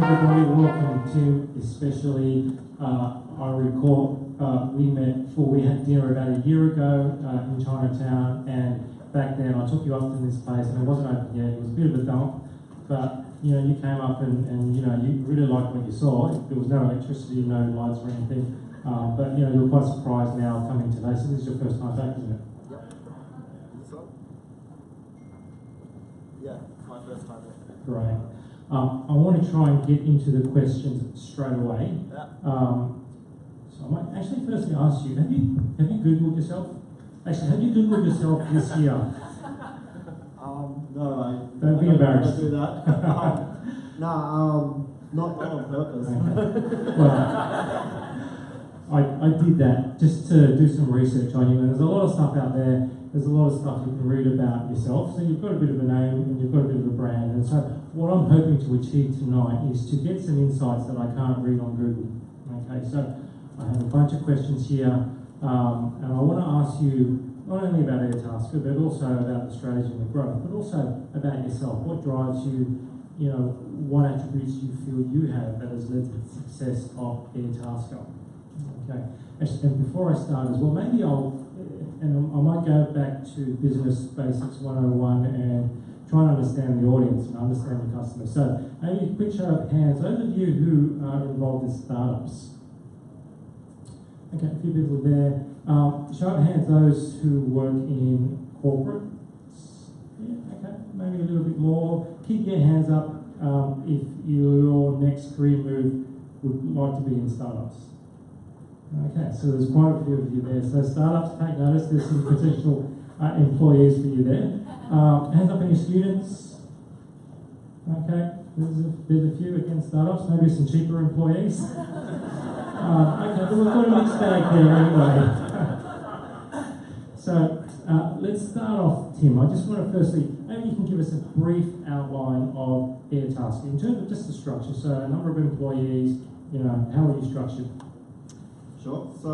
everybody. Welcome Tim, especially. I recall we had dinner about a year ago in Chinatown, and back then I took you up to this place, and it wasn't open yet. It was a bit of a dump, but you came up and you really liked what you saw. There was no electricity, no lights or anything, but you were quite surprised now coming today. So this is your first time back, isn't it? Yep. So? Yeah, it's my first time back. Great. I want to try and get into the questions straight away. Yeah. So I might actually firstly ask you, have you Googled yourself? Actually, have you Googled yourself this year? No, I don't be embarrassed. I do that. Not on purpose. Okay. Well, I did that just to do some research on you, and there's a lot of stuff out there. There's a lot of stuff you can read about yourself. So you've got a bit of a name and you've got a bit of a brand. And so what I'm hoping to achieve tonight is to get some insights that I can't read on Google. Okay, so I have a bunch of questions here, and I want to ask you not only about Airtasker, but also about the strategy and the growth, but also about yourself. What drives you? What attributes you feel you have that has led to the success of Airtasker? Okay, and before I start as well, maybe I might go back to Business Basics 101 and try and understand the audience and understand the customer. So maybe a quick show of hands, those of you who are involved in startups. Okay, a few people there. Show of hands those who work in corporate. Yeah, okay, maybe a little bit more. Keep your hands up if your next career move would like to be in startups. Okay, so there's quite a few of you there. So startups, take notice, there's some potential employees for you there. Hands up any students. Okay, there's a few against startups, maybe some cheaper employees. Okay, but we've got a mixed bag there anyway. So let's start off, Tim. I just want to firstly, maybe you can give us a brief outline of Airtasker in terms of just the structure. So a number of employees, how are you structured? Sure. So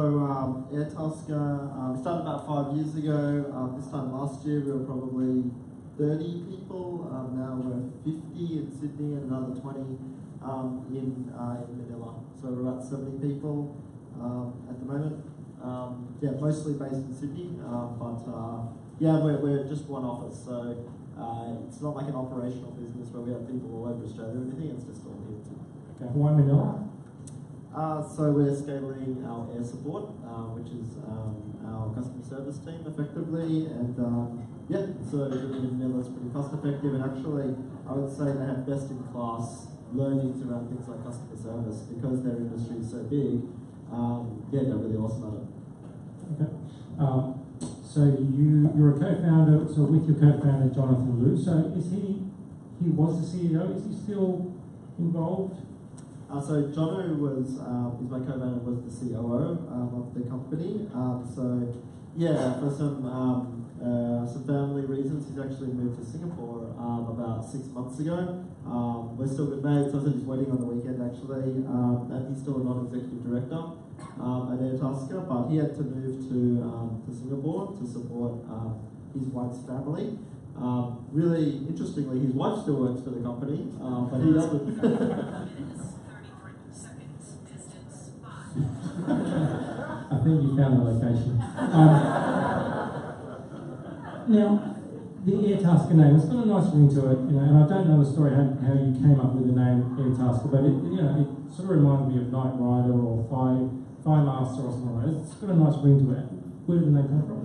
Airtasker started about 5 years ago. This time last year we were probably 30 people. Now we're 50 in Sydney and another 20 in Manila. So we're about 70 people at the moment. Mostly based in Sydney, we're just one office. So it's not like an operational business where we have people all over Australia or anything. It's just all here in Sydney. Okay. Why Manila? So we're scaling our air support, which is our customer service team effectively, and so doing in Manila is pretty cost effective, and actually I would say they have best in class learnings around things like customer service because their industry is so big. They're really awesome at it. Okay. So you're a co-founder. So with your co-founder Jonathan Liu. So he was the CEO. Is he still involved? So Jono is my co-founder, was the COO of the company. For some family reasons, he's actually moved to Singapore about 6 months ago. We're still good mates. I was at his wedding on the weekend actually, and he's still a non-executive director at Airtasker, but he had to move to Singapore to support his wife's family. Really interestingly, his wife still works for the company, but he doesn't. I think you found the location. Now, the Airtasker name, it's got a nice ring to it, and I don't know the story how you came up with the name Airtasker, but it sort of reminds me of Knight Rider or Fire Master or something like that. It's got a nice ring to it. Where did the name come from?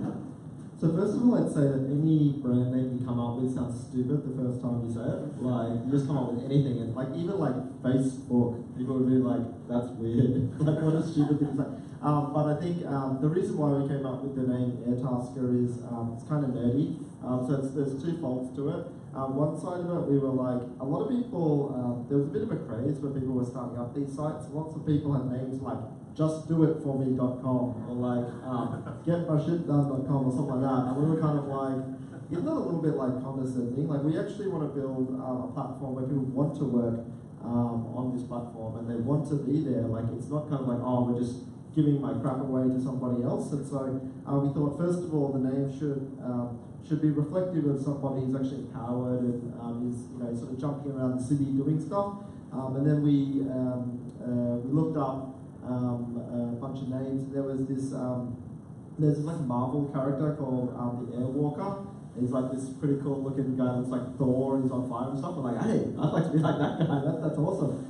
So first of all, I'd say that any brand name you come up with sounds stupid the first time you say it. Like, you just come up with anything, and even Facebook, people would be like, that's weird. Like, what a stupid thing to say. But I think the reason why we came up with the name Airtasker is it's kind of nerdy. There's two folds to it. One side of it, we were like, a lot of people, there was a bit of a craze where people were starting up these sites. Lots of people had names like justdoitforme.com or like getmyshitdone.com or something like that. And we were kind of like, isn't that a little bit like condescending? Like, we actually want to build a platform where people want to work on this platform and they want to be there. Like, it's not kind of like, oh, we're just giving my crap away to somebody else. And so we thought, first of all, the name should be reflective of somebody who's actually empowered and is sort of jumping around the city doing stuff. And then we looked up a bunch of names. There was this, there's like a Marvel character called the Airwalker. He's like this pretty cool looking guy that's like Thor, he's on fire and stuff. We're like, hey, I'd like to be like that guy, that's awesome.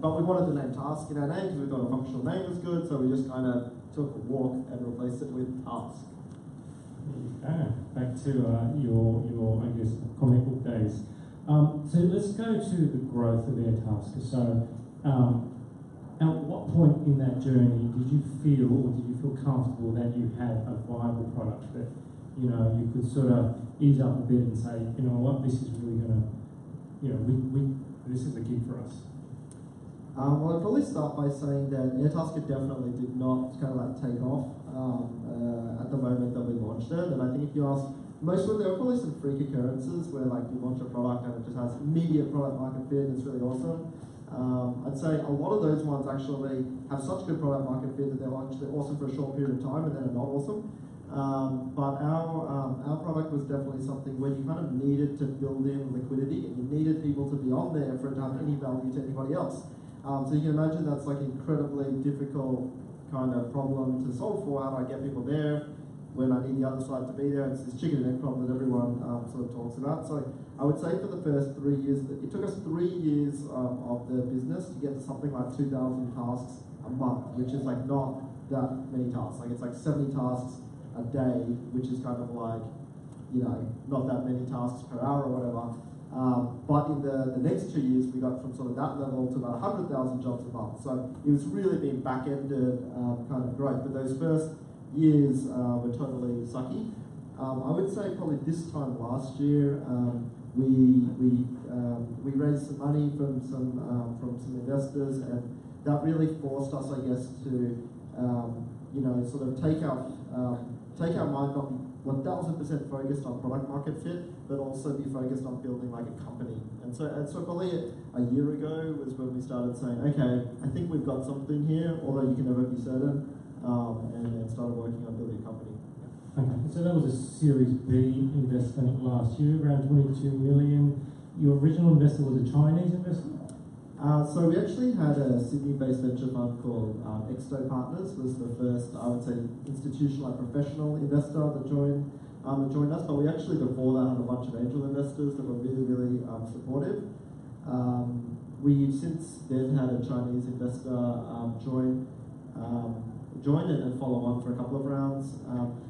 But we wanted the name Task in our name because we thought a functional name was good, so we just kind of took a walk and replaced it with Task. Okay, back to your I guess comic book days. So let's go to the growth of Airtasker. So at what point in that journey did you feel comfortable that you had a viable product that you could sort of ease up a bit and say, you know what, this is really gonna, this is a gig for us? Well, I'd probably start by saying that Airtasker definitely did not kind of like take off at the moment that we launched it. And I think if you ask most of them, there are probably some freak occurrences where like you launch a product and it just has immediate product market fit and it's really awesome. I'd say a lot of those ones actually have such good product market fit that they're actually awesome for a short period of time and then are not awesome. But our product was definitely something where you kind of needed to build in liquidity and you needed people to be on there for it to have any value to anybody else. So you can imagine that's like incredibly difficult kind of problem to solve for. How do I get people there when I need the other side to be there? It's this chicken and egg problem that everyone sort of talks about. So I would say for the first 3 years, it took us 3 years of the business to get to something like 2,000 tasks a month, which is like not that many tasks. Like it's like 70 tasks a day, which is kind of like, not that many tasks per hour or whatever. But in the next 2 years, we got from sort of that level to about 100,000 jobs a month. So it was really being back-ended kind of growth. But those first years were totally sucky. I would say probably this time last year, we raised some money from some investors, and that really forced us, I guess, to sort of take our mind, not be 1000% focused on product market fit, but also be focused on building like a company. And so probably a year ago was when we started saying, okay, I think we've got something here, although you can never be certain, and started working on building a company. Okay, so that was a Series B investment last year, around 22 million. Your original investor was a Chinese investor? So we actually had a Sydney-based venture fund called Exto Partners. Was the first, I would say, institutional and professional investor that joined us. But we actually before that had a bunch of angel investors that were really, really supportive. We've since then had a Chinese investor join and follow on for a couple of rounds.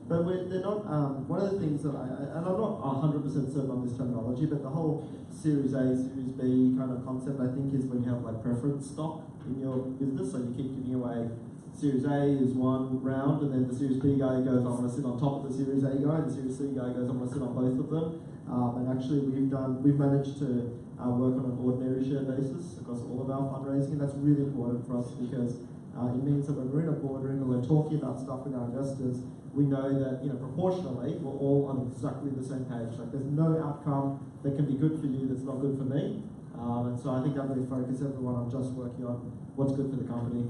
But they're not, one of the things that and I'm not 100% certain on this terminology, but the whole Series A, Series B kind of concept, I think, is when you have like preference stock in your business. So you keep giving away, Series A is one round, and then the Series B guy goes, I want to sit on top of the Series A guy, and the Series C guy goes, I want to sit on both of them. And actually we've managed to work on an ordinary share basis across all of our fundraising, and that's really important for us because it means that when we're in a boardroom and we're talking about stuff with our investors, we know that proportionally we're all on exactly the same page. Like there's no outcome that can be good for you that's not good for me. And so I think that really focuses everyone on just working on what's good for the company.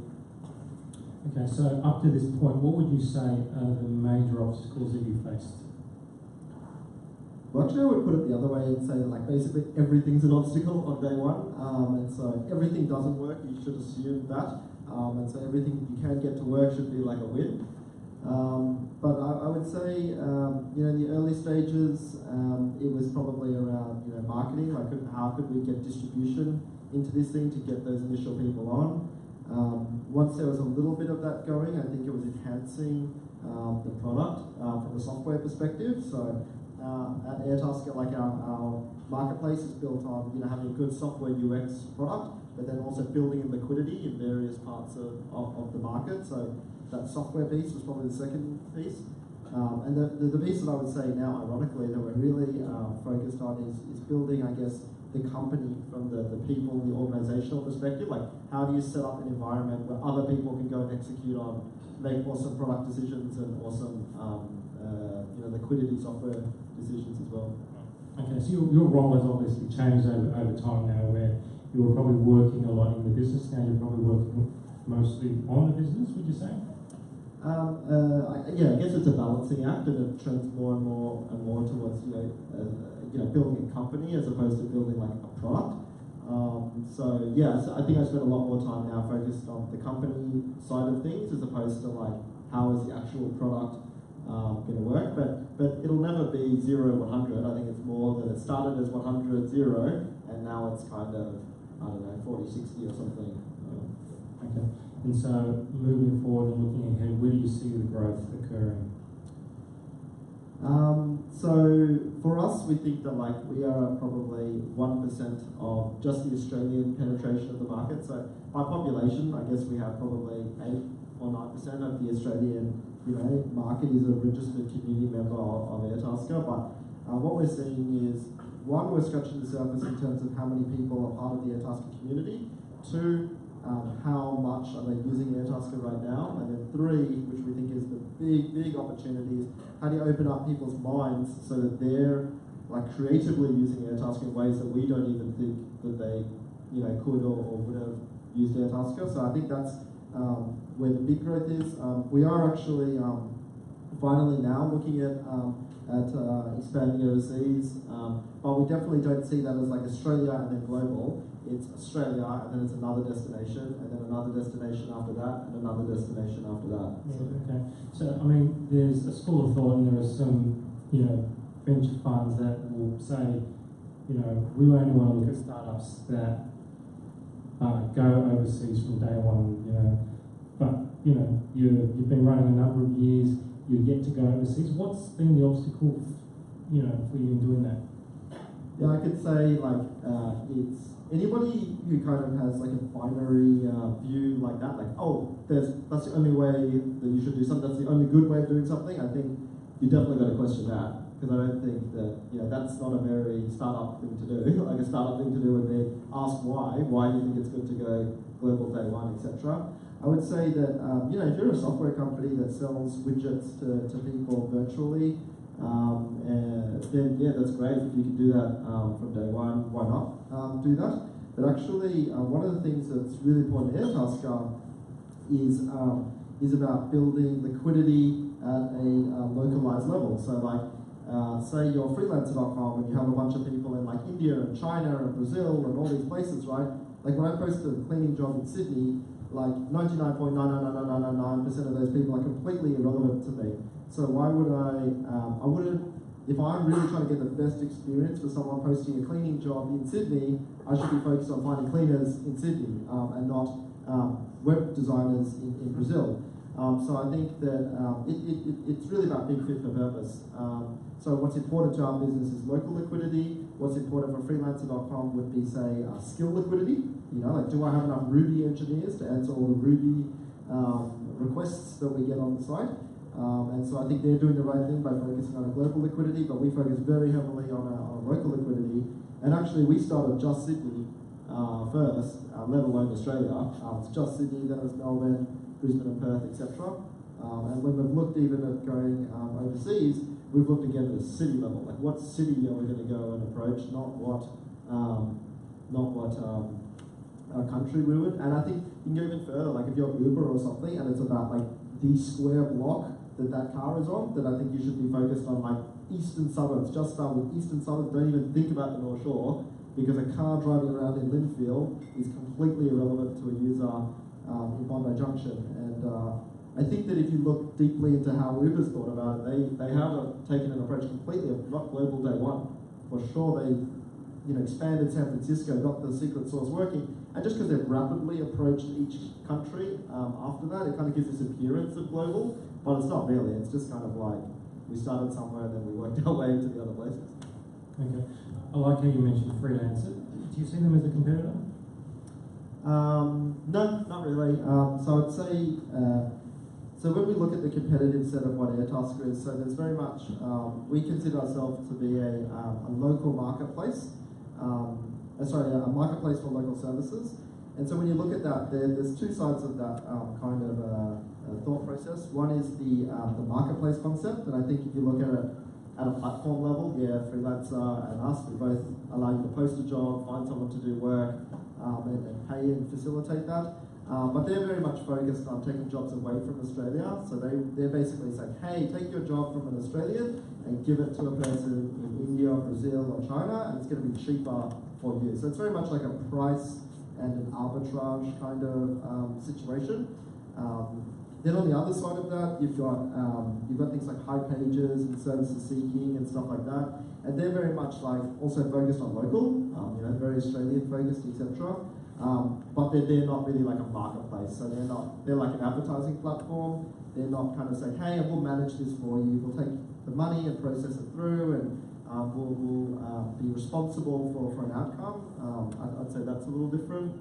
Okay, so up to this point, what would you say are the major obstacles that you faced? Well, actually, I would put it the other way and say that like basically everything's an obstacle on day one. And so if everything doesn't work, you should assume that. And so everything you can get to work should be like a win. But I would say, in the early stages, it was probably around, marketing, like how could we get distribution into this thing to get those initial people on. Once there was a little bit of that going, I think it was enhancing the product from a software perspective. So at Airtasker, like our marketplace is built on, having a good software UX product, but then also building in liquidity in various parts of the market. So that software piece was probably the second piece. And the piece that I would say now, ironically, that we're really focused on is building, I guess, the company from the people, the organizational perspective. Like, how do you set up an environment where other people can go and execute on, make awesome product decisions and awesome, liquidity software decisions as well. Okay, so your role has obviously changed over time now, where you were probably working a lot in the business. Now you're probably working mostly on the business, would you say? I guess it's a balancing act, and it trends more and more towards building a company as opposed to building like a product. So yeah, so I think I spend a lot more time now focused on the company side of things as opposed to like how is the actual product going to work. But it'll never be 0, 100. I think it's more that it started as 100, 0, and now it's kind of, I don't know, 40, 60 or something. Okay. And so moving forward and looking ahead, where do you see the growth occurring? So for us, we think that like we are probably 1% of just the Australian penetration of the market. So by population, I guess we have probably 8 or 9% of the Australian, market is a registered community member of Airtasker. But what we're seeing is, one, we're scratching the surface in terms of how many people are part of the Airtasker community. 2, how much are they using Airtasker right now? And then 3, which we think is the big opportunity, is how do you open up people's minds so that they're like creatively using Airtasker in ways that we don't even think that they, could or would have used Airtasker. So I think that's where the big growth is. We are actually finally now looking at expanding overseas, but we definitely don't see that as like Australia and then global. It's Australia, and then it's another destination, and then another destination after that, and another destination after that. Yeah, okay. So, I mean, there's a school of thought, and there are some, venture funds that will say, we only want to look at startups that go overseas from day one, But, you've been running a number of years, you're yet to go overseas. What's been the obstacle, for you in doing that? Yeah, I could say, it's anybody who kind of has like a binary view like that, like, oh, that's the only way that you should do something, that's the only good way of doing something, I think you definitely got to question that, because I don't think that, that's not a very startup thing to do. Like a startup thing to do would be ask why do you think it's good to go global day one, etc. I would say that, if you're a software company that sells widgets to people virtually, then yeah, that's great. If you can do that from day one, why not do that? But actually, one of the things that's really important to Airtasker is about building liquidity at a localized level. So like, say you're freelancer.com and you have a bunch of people in like India and China and Brazil and all these places, right? Like when I post a cleaning job in Sydney, like 99.99999% of those people are completely irrelevant to me. So why would I wouldn't, if I'm really trying to get the best experience for someone posting a cleaning job in Sydney, I should be focused on finding cleaners in Sydney and not web designers in Brazil. So I think that it's really about being fit for purpose. So what's important to our business is local liquidity. What's important for freelancer.com would be, say, skill liquidity. Like, do I have enough Ruby engineers to answer all the Ruby requests that we get on the site? And so I think they're doing the right thing by focusing on a global liquidity, but we focus very heavily on a local liquidity. And actually, we started just Sydney first, let alone Australia. It's just Sydney, then it was Melbourne, Brisbane and Perth, etc. And when we've looked even at going overseas, we've looked again at a city level. Like, what city are we going to go and approach, not what country we would. And I think you can go even further. Like, if you're Uber or something, and it's about like the square block that car is on, then I think you should be focused on like eastern suburbs. Just start with eastern suburbs. Don't even think about the North Shore, because a car driving around in Linfield is completely irrelevant to a user in Bondi Junction. And I think that if you look deeply into how Uber's thought about it, they have taken an approach completely of not global day one. For sure, they expanded San Francisco, got the secret sauce working, and just because they've rapidly approached each country after that, it kind of gives this appearance of global, but it's not really. It's just kind of like we started somewhere and then we worked our way to the other places. Okay. I like how you mentioned Freelancer. Do you see them as a competitor? No, not really. So I'd say, so when we look at the competitive set of what Airtasker is, so there's very much, we consider ourselves to be a local marketplace, a marketplace for local services. And so when you look at that, there's two sides of that kind of thought process. One is the marketplace concept, and I think if you look at it at a platform level, yeah, Freelancer and us, we both allow you to post a job, find someone to do work, and pay and facilitate that. But they're very much focused on taking jobs away from Australia. So they're basically saying, hey, take your job from an Australian and give it to a person in India, Brazil, or China, and it's going to be cheaper for you. So it's very much like a price and an arbitrage kind of situation. Then on the other side of that, you've got things like high pages and services seeking and stuff like that, and they're very much like also focused on local, very Australian focused, etc. But they're not really like a marketplace, so they're like an advertising platform. They're not kind of saying, hey, we'll manage this for you. We'll take the money and process it through, and we'll be responsible for an outcome. I'd say that's a little different.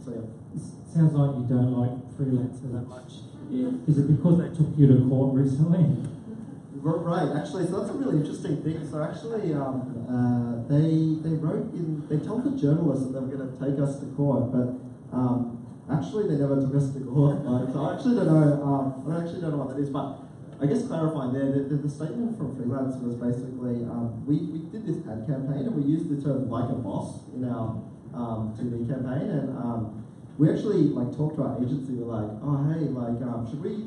So yeah. Sounds like you don't like freelancers that much. Yeah. Is it because they took you to court recently? Right, actually, so that's a really interesting thing. So actually, they told the journalists that they were going to take us to court, but actually they never took us to court. So I actually don't know. I actually don't know what that is, but I guess clarifying there, the statement from Freelancer was basically we did this ad campaign and we used the term "like a boss" in our TV campaign, and we actually talked to our agency. We're like, oh hey, should we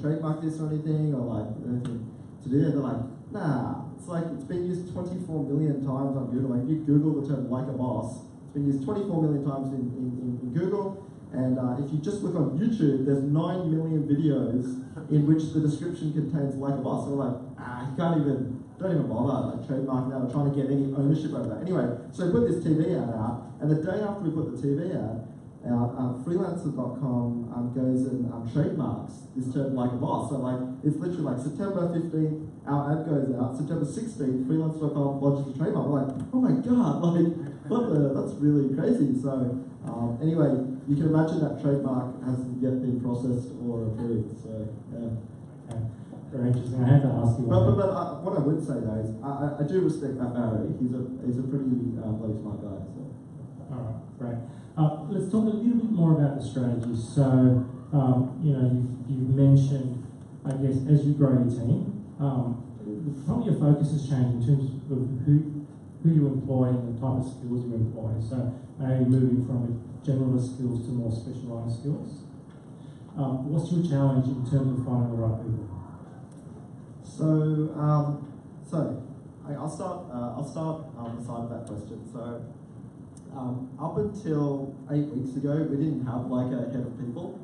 trademark this or anything, or anything to do that? They're like, nah. It's been used 24 million times on Google. If you Google the term "like a boss," it's been used 24 million times in Google. And if you just look on YouTube, there's 9 million videos in which the description contains "like a boss." So we're like, don't even bother trademarking that or trying to get any ownership over that. Anyway, so we put this TV ad out, and the day after we put the TV ad out, freelancer.com goes and trademarks this term "like a boss." So it's literally September 15th, our ad goes out. September 16th, freelancer.com lodges the trademark. We're like, oh my god, that's really crazy. So anyway, you can imagine that trademark hasn't yet been processed or approved. So yeah. Okay. Very interesting. I had to ask you. But what I would say though is I do respect Matt Barry. He's a pretty bloody smart guy. So. All right, great. Let's talk a little bit more about the strategy. So, you've mentioned, I guess, as you grow your team, probably your focus has changed in terms of who you employ and the type of skills you employ. So, are you moving from generalist skills to more specialised skills? What's your challenge in terms of finding the right people? I'll start on the side of that question. So. Up until 8 weeks ago, we didn't have a head of people.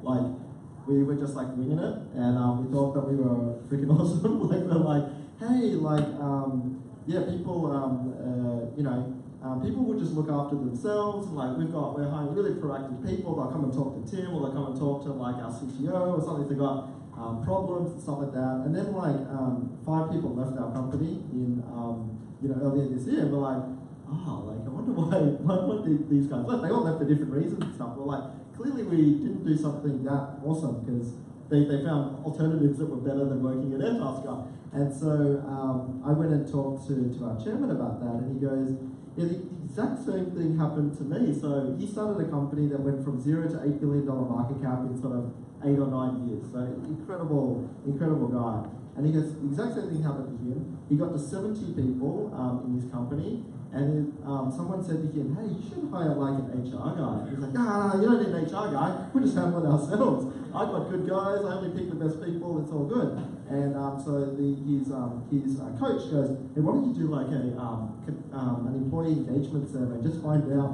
We were just winging it, and we thought that we were freaking awesome. We're like, hey, people, people would just look after themselves. We're hiring really proactive people. They'll come and talk to Tim, or they'll come and talk to our CTO or something if they got problems and stuff like that. And then 5 people left our company in earlier this year. We're like, I wonder why these guys left. They all left for different reasons and stuff. We're clearly we didn't do something that awesome because they found alternatives that were better than working at Airtasker. And so I went and talked to our chairman about that, and he goes, yeah, the exact same thing happened to me. So he started a company that went from $0 to $8 billion market cap in sort of 8 or 9 years. So incredible guy. And he goes, the exact same thing happened to him. He got to 70 people in his company, and someone said to him, hey, you should hire an HR guy. He's like, no, you don't need an HR guy. We just handle it ourselves. I've got good guys. I only pick the best people. It's all good. And so his coach goes, hey, why don't you do an employee engagement survey? Just find out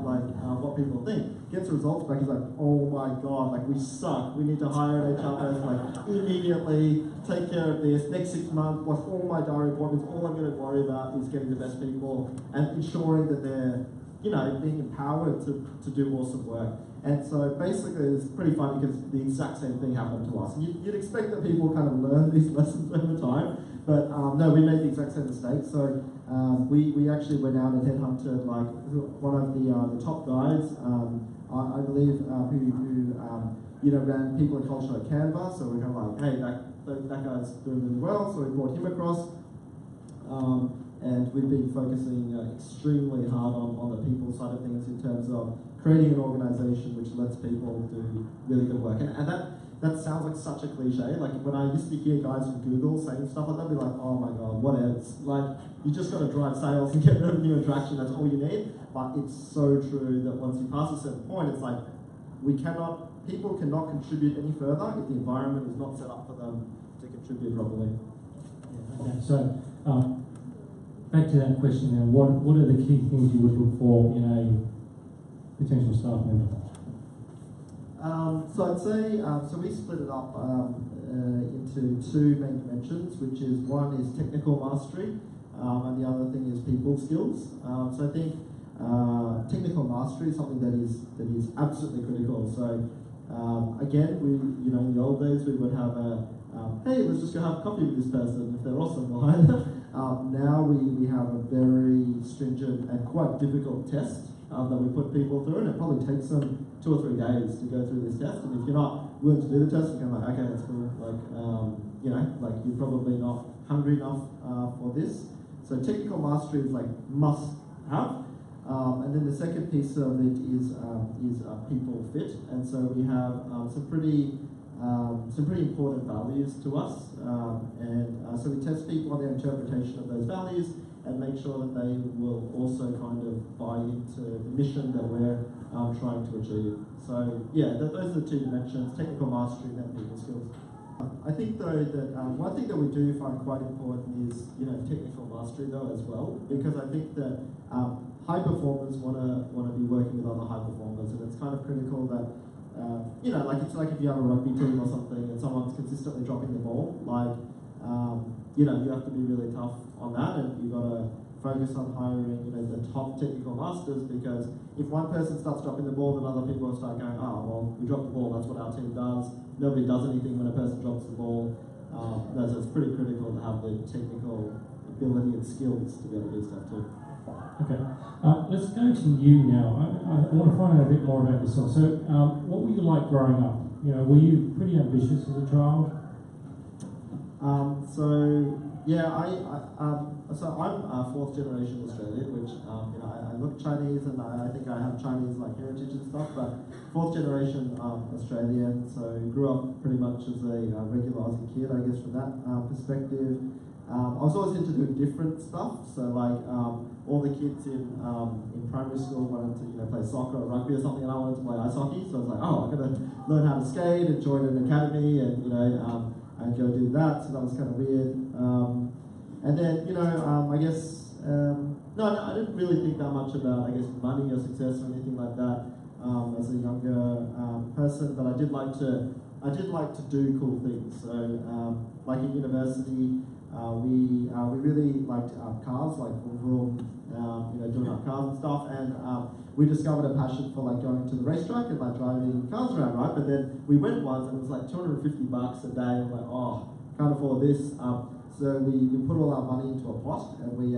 what people think. Gets the results back. He's like, oh my god, we suck. We need to hire an HR person immediately. Take care of this. Next 6 months, all my diary appointments. All I'm going to worry about is getting the best people and ensuring that they're, being empowered to do awesome work. And so basically, it's pretty funny because the exact same thing happened to us. You'd expect that people kind of learn these lessons over time, but no, we made the exact same mistake. So we actually went out and headhunted one of the top guys, I believe, who ran people and culture at Canva. So we're kind of hey, that guy's doing really well. So we brought him across. And we've been focusing extremely hard on the people side of things in terms of creating an organization which lets people do really good work. And that sounds like such a cliche. When I used to hear guys from Google saying stuff like that, I'd be like, oh my god, what else? You just got to drive sales and get revenue and traction, that's all you need. But it's so true that once you pass a certain point, it's we cannot people cannot contribute any further if the environment is not set up for them to contribute properly. Yeah, okay, so back to that question then, what are the key things you would look for in a potential staff member? So I'd say, so we split it up into two main dimensions, which is one is technical mastery, and the other thing is people skills. So I think technical mastery is something that is absolutely critical. So again, in the old days we would have hey, let's just go have coffee with this person if they're awesome, right? Now we have a very stringent and quite difficult test that we put people through, and it probably takes them 2 or 3 days to go through this test. And if you're not willing to do the test, you're kind of like, okay, that's cool. Like, like you're probably not hungry enough for this. So technical mastery is like must have. And then the second piece of it is people fit. And so we have some pretty important values to us. So we test people on their interpretation of those values and make sure that they will also kind of buy into the mission that we're trying to achieve. So yeah, those are the two dimensions, technical mastery and people skills. I think though that one thing that we do find quite important is technical mastery though as well, because I think that high performers want to be working with other high performers, and it's kind of critical that like it's like if you have a rugby team or something and someone's consistently dropping the ball, like you have to be really tough on that, and you've got to focus on hiring the top technical masters, because if one person starts dropping the ball, then other people will start going, oh well, we dropped the ball, that's what our team does. Nobody does anything when a person drops the ball. So it's pretty critical to have the technical ability and skills to be able to do stuff too. Okay, let's go to you now. I want to find out a bit more about yourself. So, what were you like growing up? Were you pretty ambitious as a child? I'm 4th generation Australian, which I look Chinese, and I think I have Chinese like heritage and stuff. But 4th generation Australian, so grew up pretty much as a regular Aussie kid, I guess, from that perspective. I was always into doing different stuff. So like all the kids in primary school wanted to play soccer or rugby or something, and I wanted to play ice hockey. So I was like, oh, I'm gonna learn how to skate and join an academy, and and go do that. So that was kind of weird. And then I guess no, I didn't really think that much about money or success or anything like that as a younger person. But I did like to do cool things. So like at university. We really liked cars, like vroom, doing our cars and stuff, and we discovered a passion for like going to the racetrack and like driving cars around, right? But then we went once and it was like $250 a day, and we're like, oh, can't afford this. So we put all our money into a pot, and we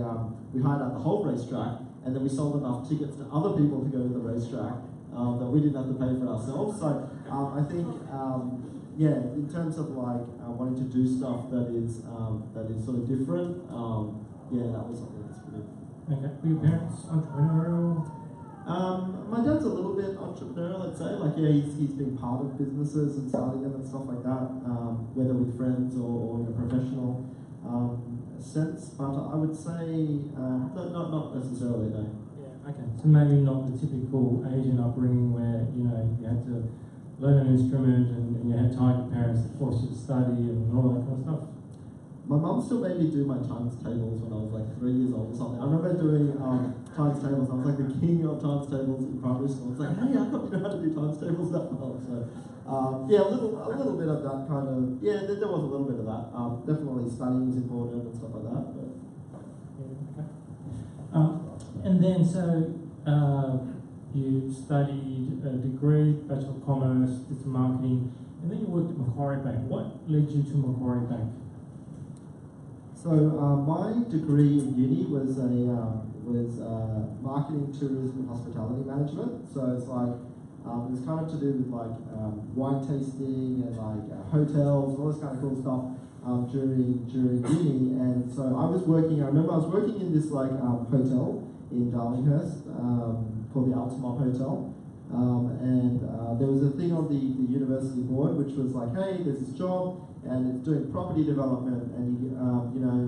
hired out the whole racetrack, and then we sold enough tickets to other people to go to the racetrack that we didn't have to pay for ourselves. So I think. In terms of like wanting to do stuff that is sort of different, that was something that's pretty. Okay. Were your parents entrepreneurial? My dad's a little bit entrepreneurial, I'd say. Like, he's been part of businesses and starting them and stuff like that, whether with friends or in a professional sense. But I would say not necessarily, no. Yeah. Okay. So maybe not the typical Asian upbringing where you had to learn an instrument and you had time, your parents that forced you to study and all that kind of stuff? My mum still made me do my times tables when I was like 3 years old or something. I remember doing times tables. I was like the king of times tables in primary school. It's like, hey, I thought you know how to do times tables that well. So a little bit of that kind of, there was a little bit of that. Definitely studying was important and stuff like that. But. Yeah, okay. And then you studied a degree, Bachelor of Commerce, did some marketing, and then you worked at Macquarie Bank. What led you to Macquarie Bank? So my degree in uni was marketing, tourism, and hospitality management. So it's like it was kind of to do with like wine tasting and like hotels and all this kind of cool stuff during uni. And so I remember I was working in this like hotel in Darlinghurst. Called the Altamont Hotel, and there was a thing on the university board which was like, hey, there's this job and it's doing property development, and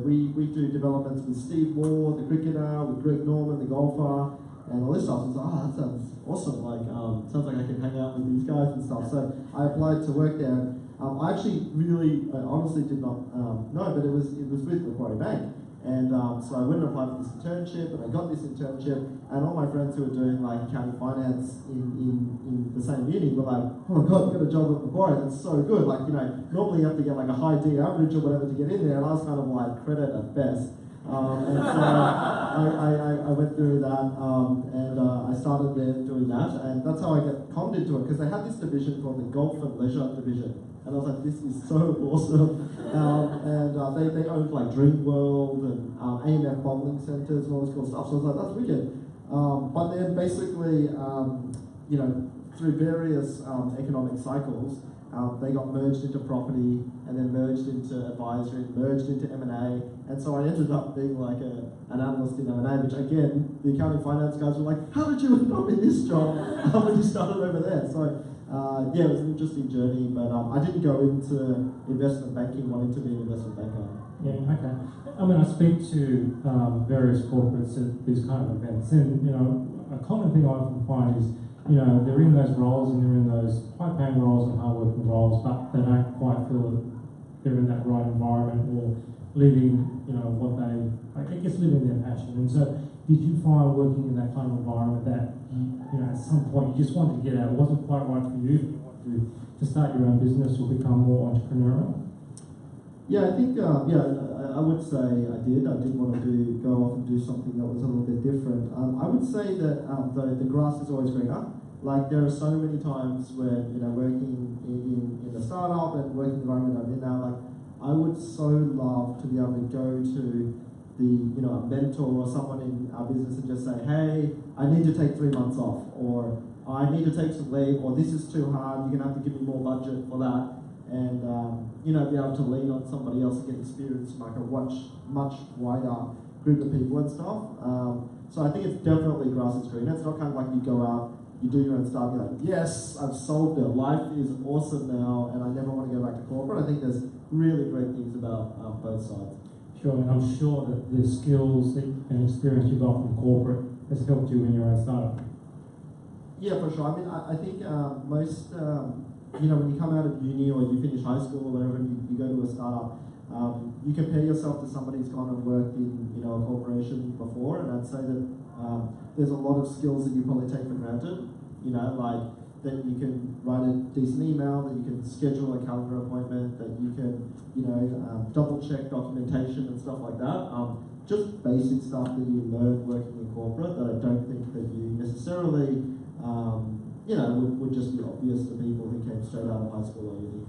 we do developments with Steve Waugh, the cricketer, with Greg Norman, the golfer, and all this stuff. So I was like, oh, that sounds awesome. Like, sounds like I can hang out with these guys and stuff. So I applied to work there. I actually I honestly did not know, but it was with Macquarie Bank. And so I went and applied for this internship, and I got this internship, and all my friends who were doing like accounting finance in the same uni were like, oh my god, you got a job at Macquarie, that's so good. Like, you know, normally you have to get like a high D average or whatever to get in there, and I was kind of like credit at best. And so I went through that, and I started there doing that, and that's how I got conned into it, because they had this division called the Golf and Leisure Division. And I was like, this is so awesome. They owned like Dream World and AMF bowling centres and all this cool stuff. So I was like, that's wicked. But then basically, you know, through various economic cycles, they got merged into property, and then merged into advisory, merged into M&A. And so I ended up being like an analyst in M&A, which again, the accounting finance guys were like, how did you end up in this job when you started over there? So yeah, it was an interesting journey, but I didn't go into investment banking wanting to be an investment banker. Yeah, okay. I mean, I speak to various corporates at these kind of events, and you know, a common thing I often find is, you know, they're in those roles and they're in those high-paying roles and hard-working roles, but they don't quite feel that they're in that right environment or living, you know, what they, I guess, living their passion. And so, did you find working in that kind of environment that, you know, at some point you just wanted to get out, it wasn't quite right for you, you wanted to start your own business or become more entrepreneurial? Yeah, I think, I would say I did. I did want to go off and do something that was a little bit different. I would say that the grass is always greener. Like, there are so many times where, you know, working in a startup and working environment I'm in now, like, I would so love to be able to go to a mentor or someone in our business and just say, hey, I need to take 3 months off, or I need to take some leave, or this is too hard, you're going to have to give me more budget for that. And, be able to lean on somebody else and get experience from like a much wider group of people and stuff. So I think it's definitely grass is greener. It's not kind of like you go out, you do your own stuff, you're like, yes, I've solved it. Life is awesome now, and I never want to go back to corporate. I think there's really great things about both sides. Sure, and I'm sure that the skills and experience you got from corporate has helped you in your own startup. Yeah, for sure. I mean, I think most, when you come out of uni or you finish high school or whatever, and you go to a startup, you compare yourself to somebody who's gone and worked in, a corporation before, and I'd say that there's a lot of skills that you probably take for granted. Like that you can write a decent email, that you can schedule a calendar appointment, that you can, double check documentation and stuff like that. Just basic stuff that you learn working in corporate that I don't think that you necessarily, would just be obvious to people who came straight out of high school or uni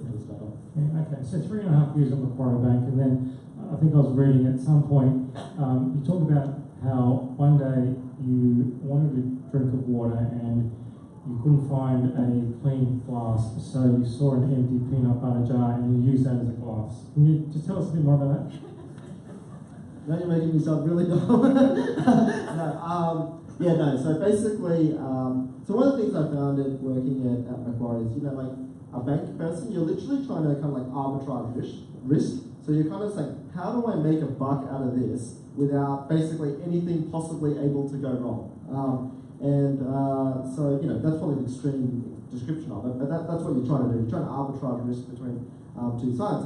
into a startup. Yeah, okay, so 3.5 years at Macquarie Bank, and then I think I was reading at some point, you talked about how one day you wanted a drink of water and you couldn't find a clean flask, so you saw an empty peanut butter jar and you used that as a glass. Can you just tell us a bit more about that? Now you're making me sound really dumb. So basically, so one of the things I found at working at Macquarie is, like a bank person, you're literally trying to kind of like arbitrage risk. So you're kind of saying, how do I make a buck out of this without basically anything possibly able to go wrong? So that's probably an extreme description of it, but that's what you're trying to do. You're trying to arbitrage risk between two sides.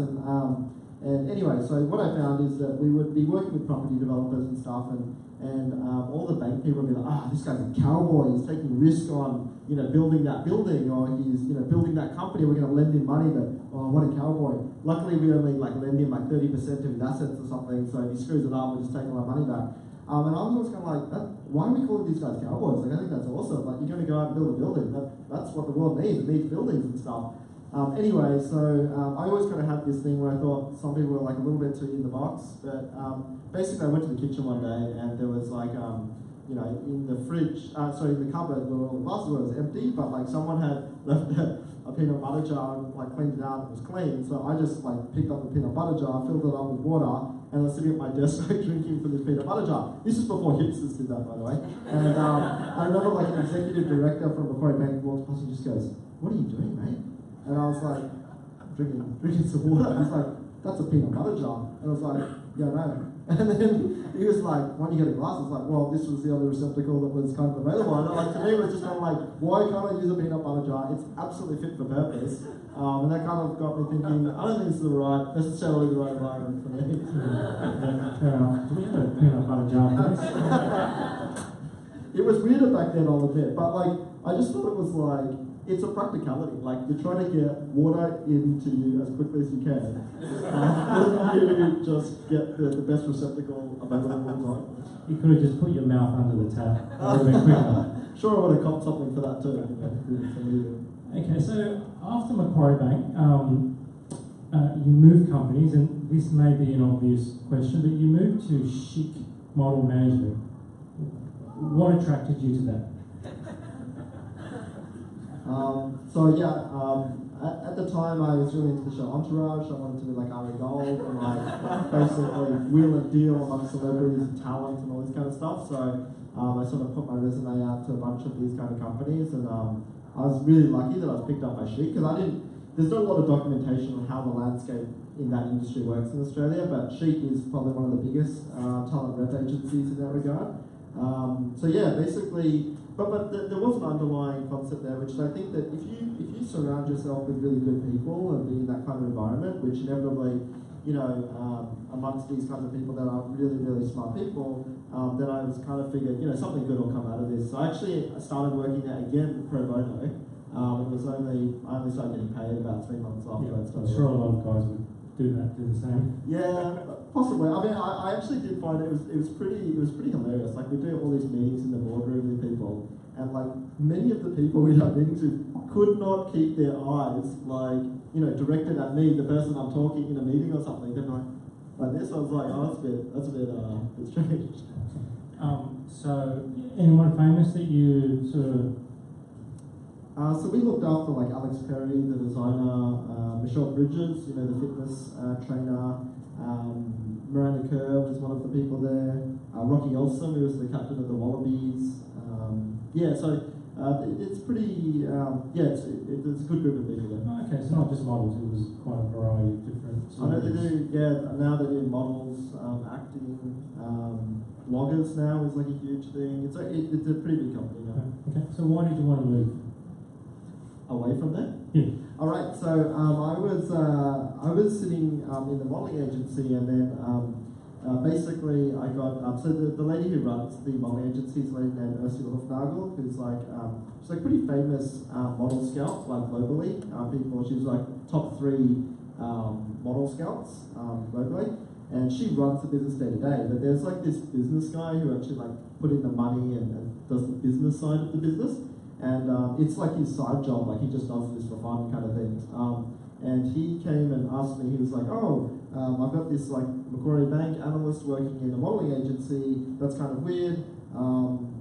And anyway, so what I found is that we would be working with property developers and stuff, and all the bank people would be like, this guy's a cowboy, he's taking risk on, building that building, or he's, building that company, we're going to lend him money, but, what a cowboy. Luckily, we only lend him 30% of his assets or something, so if he screws it up, we'll just take all our money back. And I was always kind of like, why are we calling these guys cowboys? I think that's awesome. Like, you're going to go out and build a building. That's what the world needs. It needs buildings and stuff. Anyway, so I always kind of had this thing where I thought some people were a little bit too in the box. But basically, I went to the kitchen one day and there was in the fridge, in the cupboard where all the glasses were, it was empty, but someone had left a peanut butter jar and cleaned it out and it was clean. So I just picked up the peanut butter jar, filled it up with water, and I was sitting at my desk drinking from this peanut butter jar. This is before hipsters did that, by the way. And I remember an executive director from Macquarie Bank walks past and just goes, "What are you doing, mate?" And I was drinking some water. He's like, "That's a peanut butter jar." And I was like, "Yeah, no." And then he was like, why don't you get a glass? I was like, well, this was the only receptacle that was kind of available. And like, to me, it was just kind of like, why can't I use a peanut butter jar? It's absolutely fit for purpose. And that kind of got me thinking, I don't think this is necessarily the right environment for me. Fair enough. Do we have a peanut butter jar, please? It was weirder back then, I'll admit, but like, I just thought it was like, it's a practicality. Like, you're trying to get water into you as quickly as you can. You just get the best receptacle available all the time. You could have just put your mouth under the tap. That would have been quicker. Sure, I would have copped something for that too. Okay, so after Macquarie Bank, you moved companies, and this may be an obvious question, but you moved to chic model management. What attracted you to that? At the time I was really into the show Entourage. I wanted to be like Ari Gold and like basically wheel and deal among celebrities and talent and all this kind of stuff. So I sort of put my resume out to a bunch of these kind of companies, and I was really lucky that I was picked up by Chic, because there's not a lot of documentation on how the landscape in that industry works in Australia, but Chic is probably one of the biggest talent rep agencies in that regard. But there was an underlying concept there, which is I think that if you surround yourself with really good people and be in that kind of environment, which inevitably, amongst these kinds of people that are really, really smart people, then I was kind of figured, something good will come out of this. So I started working there again pro bono. I only started getting paid about 3 months after I started. I'm sure a lot of guys would do the same. Yeah, possibly. I mean, I actually did find it was pretty hilarious. Like, we do all these meetings in the boardroom with people, and like many of the people we had meetings with could not keep their eyes directed at me, the person I'm talking in a meeting or something. They're like this. I was like, oh, that's a bit strange. So anyone famous that you sort of? So we looked after like Alex Perry, the designer, Michelle Bridges, the fitness trainer, Miranda Kerr was one of the people there, Rocky Elsom, who was the captain of the Wallabies. It's pretty, it's a good group of people there. Oh, okay, so not just models, it was quite a variety of different. I know they do, now they do models, acting, bloggers now is like a huge thing. It's a pretty big company now. Okay, so why did you want to move away from there? Yeah. All right. So I was sitting in the modelling agency, and then basically I got so the lady who runs the modelling agency is a lady named Ursula Hufnagel, who's she's like pretty famous model scout like globally. She's like top 3 model scouts globally, and she runs the business day to day. But there's like this business guy who actually like put in the money and does the business side of the business. And it's like his side job, like he just does this for fun kind of thing. And he came and asked me, he was like, I've got this like Macquarie Bank analyst working in a modelling agency, that's kind of weird.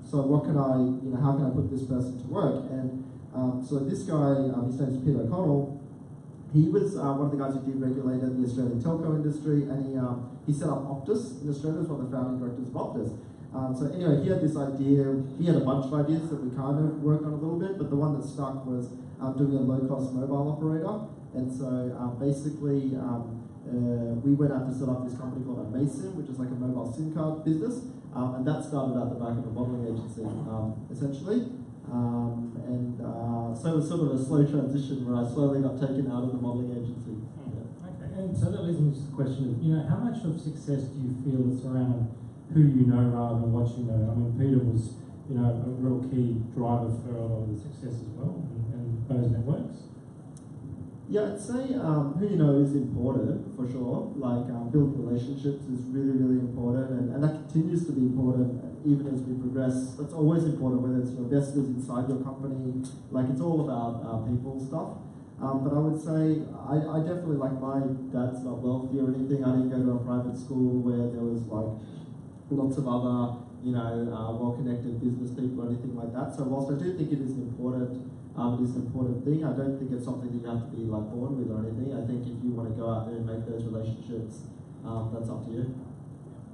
So what can how can I put this person to work? And so this guy, his name's Peter O'Connell, he was one of the guys who deregulated the Australian telco industry, and he set up Optus in Australia, as one of the founding directors of Optus. So anyway, he had this idea, he had a bunch of ideas that we kind of worked on a little bit, but the one that stuck was doing a low-cost mobile operator. And so basically, we went out to set up this company called amaysim, which is like a mobile SIM card business, and that started at the back of a modelling agency, essentially. So it was sort of a slow transition where I slowly got taken out of the modelling agency. Yeah. Okay, and so that leads me to the question of, how much of success do you feel is around who you know rather than what you know? I mean, Peter was, a real key driver for a lot of the success as well, and those networks. Yeah, I'd say who you know is important for sure. Like building relationships is really, really important, and that continues to be important even as we progress. That's always important, whether it's your investors inside your company. Like, it's all about people stuff. But I would say I definitely, like, my dad's not wealthy or anything. I didn't go to a private school where there was like lots of other, well-connected business people or anything like that. So whilst I do think it is an important thing, I don't think it's something that you have to be like born with or anything. I think if you want to go out there and make those relationships, that's up to you.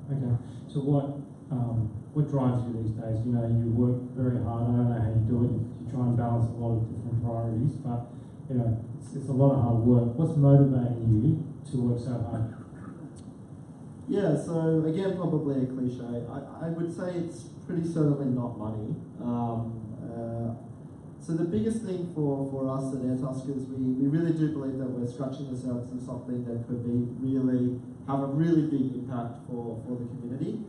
Okay. So what drives you these days? You work very hard. I don't know how you do it. You try and balance a lot of different priorities, but it's a lot of hard work. What's motivating you to work so hard? Yeah, so again, probably a cliche. I would say it's pretty certainly not money. So the biggest thing for us at Airtasker is we really do believe that we're scratching the surface of something that could be have a really big impact for the community.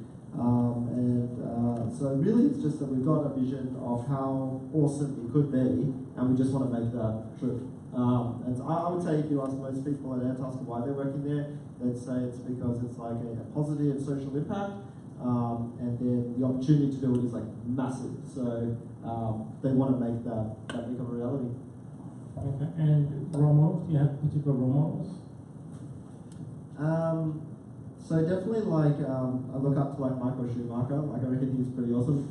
So really it's just that we've got a vision of how awesome it could be, and we just want to make that true. And so I would say if you ask most people at Airtasker why they're working there, they'd say it's because it's like a positive social impact, and then the opportunity to do it is like massive. So they want to make that become a reality. Okay, and role models? Do you have particular role models? So definitely like I look up to like Michael Schumacher. Like I reckon he's pretty awesome.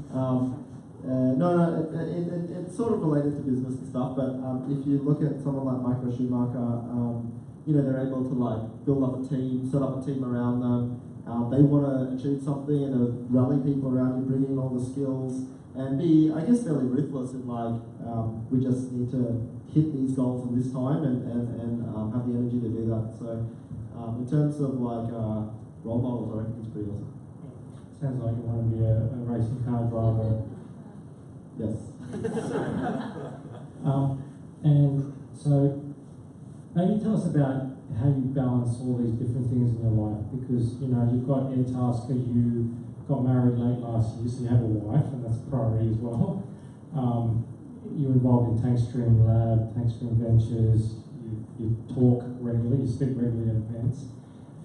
It's sort of related to business and stuff. But if you look at someone like Michael Schumacher, they're able to like build up a team, set up a team around them. They want to achieve something and rally people around you, bring in all the skills, and be, I guess, fairly ruthless in like we just need to hit these goals in this time and have the energy to do that. So in terms of like role models, I reckon it's pretty awesome. Sounds like you want to be a racing car driver. Yes. And so maybe tell us about how you balance all these different things in your life, because you've got Airtasker, you got married late last year, so you have a wife, and that's a priority as well. You're involved in Tankstream Lab, Tankstream Ventures, you talk regularly, you speak regularly at events.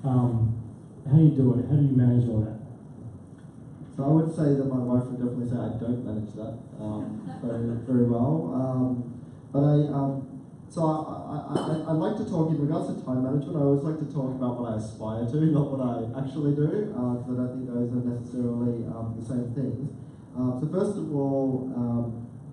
How do you do it? How do you manage all that? So I would say that my wife would definitely say I don't manage that very well. But I like to talk in regards to time management. I always like to talk about what I aspire to, not what I actually do, because I don't think those are necessarily the same things. So first of all,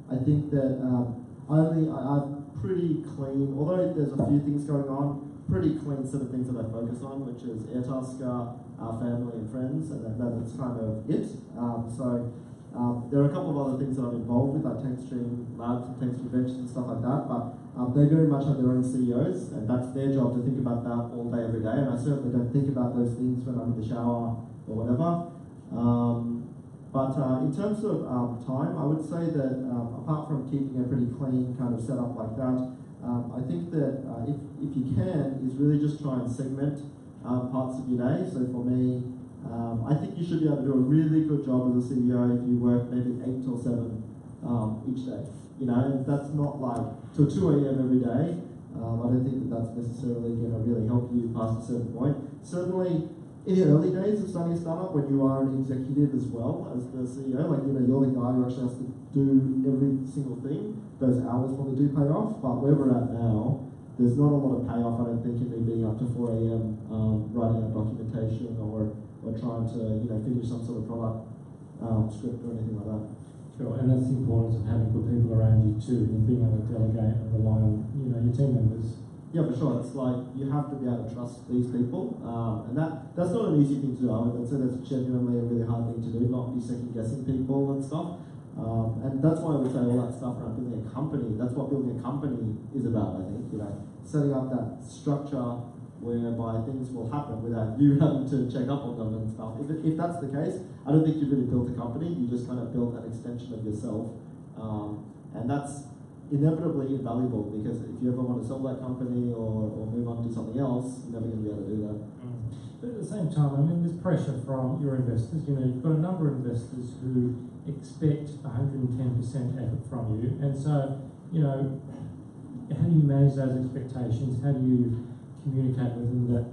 I think that I'm pretty clean, although there's a few things going on, pretty clean set of things that I focus on, which is Airtasker, our family and friends, and that's kind of it. There are a couple of other things that I'm involved with, like Tankstream Labs and Tankstream Ventures and stuff like that, but they very much have their own CEOs, and that's their job to think about that all day, every day, and I certainly don't think about those things when I'm in the shower or whatever. But in terms of time, I would say that apart from keeping a pretty clean kind of setup like that, I think that if you can, is really just try and segment parts of your day. So for me, I think you should be able to do a really good job as a CEO if you work maybe 8 till 7 each day. And that's not like till 2 a.m. every day. I don't think that's necessarily going to really help you past a certain point. Certainly, in the early days of starting a startup, when you are an executive as well as the CEO, like you're the guy who actually has to do every single thing, those hours probably do pay off. But where we're at now, there's not a lot of payoff, I don't think, in me being up to 4 a.m. Writing out documentation or trying to finish some sort of product script or anything like that. Sure, and that's the importance of having good people around you too, and being able to delegate and rely on your team members. Yeah, for sure. It's like you have to be able to trust these people, and that's not an easy thing to do. I would say that's genuinely a really hard thing to do, not be second guessing people and stuff. And that's why I would say all that stuff around building a company. That's what building a company is about. I think setting up that structure whereby things will happen without you having to check up on them and stuff. If that's the case, I don't think you've really built a company. You just kind of built an extension of yourself, and that's inevitably invaluable, because if you ever want to sell that company or move on to something else, you're never going to be able to do that. But at the same time, I mean, there's pressure from your investors. You've got a number of investors who expect 110% effort from you, and so how do you manage those expectations? How do you communicate with them that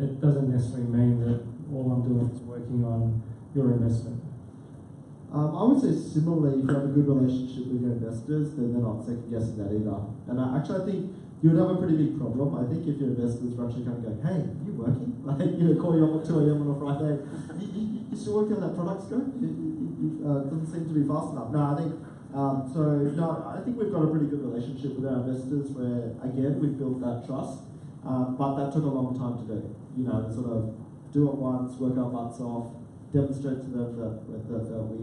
it doesn't necessarily mean that all I'm doing is working on your investment? I would say similarly, if you have a good relationship with your investors, then they're not second guessing that either. And I think you would have a pretty big problem. I think if your investors were actually kind of going, "Hey, are you working?" Like call you up at 2 a.m. on a Friday. You still working on that product scope? Doesn't seem to be fast enough. No, I think I think we've got a pretty good relationship with our investors, where again we've built that trust. But that took a long time to do. Sort of do it once, work our butts off, demonstrate to them that we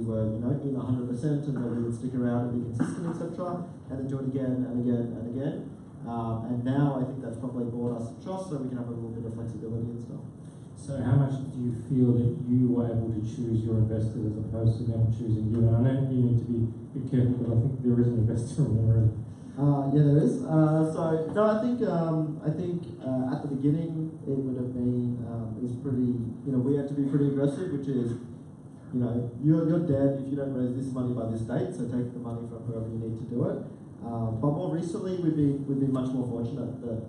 were, in 100%, and that we would stick around and be consistent, etc. And then do it again and again and again. And now I think that's probably brought us trust, so we can have a little bit of flexibility and stuff. So how much do you feel that you were able to choose your investors as opposed to them choosing you? And I know you need to be careful because I think there is an investor in the room. Yeah, there is. So no, I think at the beginning it would have been is pretty. We had to be pretty aggressive, which is, you're dead if you don't raise this money by this date. So take the money from whoever you need to do it. But more recently, we've been much more fortunate that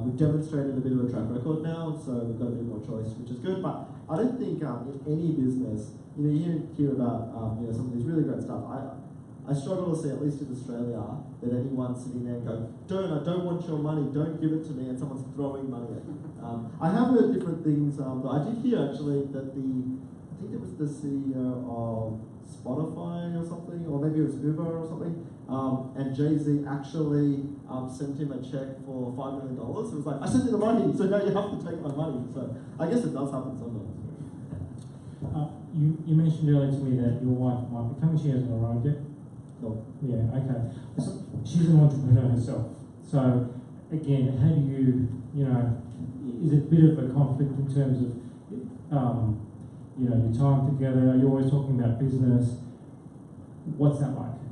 we've demonstrated a bit of a track record now, so we've got a bit more choice, which is good. But I don't think in any business, you hear about some of these really great stuff. I struggle to see, at least in Australia, that anyone's sitting there and going, I don't want your money, don't give it to me, and someone's throwing money at you. I have heard different things. I did hear actually that I think it was the CEO of Spotify or something, or maybe it was Uber or something, and Jay-Z actually sent him a check for $5 million. It was like, I sent you the money, so now you have to take my money. So I guess it does happen sometimes. You mentioned earlier to me that your wife might be coming. She hasn't arrived yet. Cool. Yeah, okay. So she's an entrepreneur herself. So again, how do you, is it a bit of a conflict in terms of, your time together? Are you always talking about business? What's that like?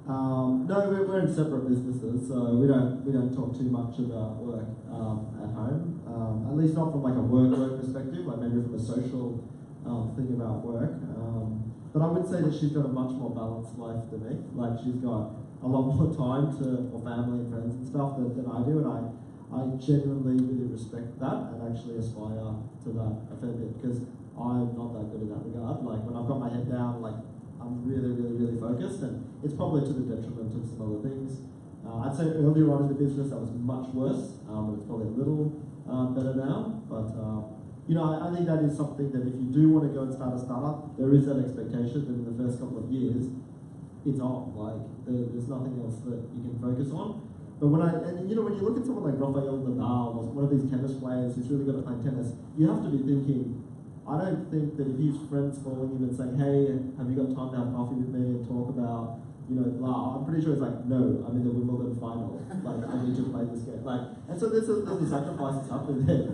No, we're in separate businesses, so we don't talk too much about work at home. At least not from like a work perspective, like maybe from a social thing about work. But I would say that she's got a much more balanced life than me. Like she's got a lot more time for family and friends and stuff than I do, and I genuinely really respect that and actually aspire to that a fair bit, because I'm not that good in that regard. Like when I've got my head down, like I'm really, really, really focused, and it's probably to the detriment of some other things. I'd say earlier on in the business that was much worse, but it's probably a little better now. But I think that is something that if you do want to go and start a startup, there is that expectation that in the first couple of years, it's on. Like there's nothing else that you can focus on. But when you look at someone like Rafael Nadal, or one of these tennis players who's really good at playing tennis, you have to be thinking, I don't think that if his friends calling him and saying, hey, have you got time to have coffee with me and talk about, blah, I'm pretty sure it's like, no, I'm in the Wimbledon final. Like, I need to play this game. Like, and so there's a sacrifice that's happening there.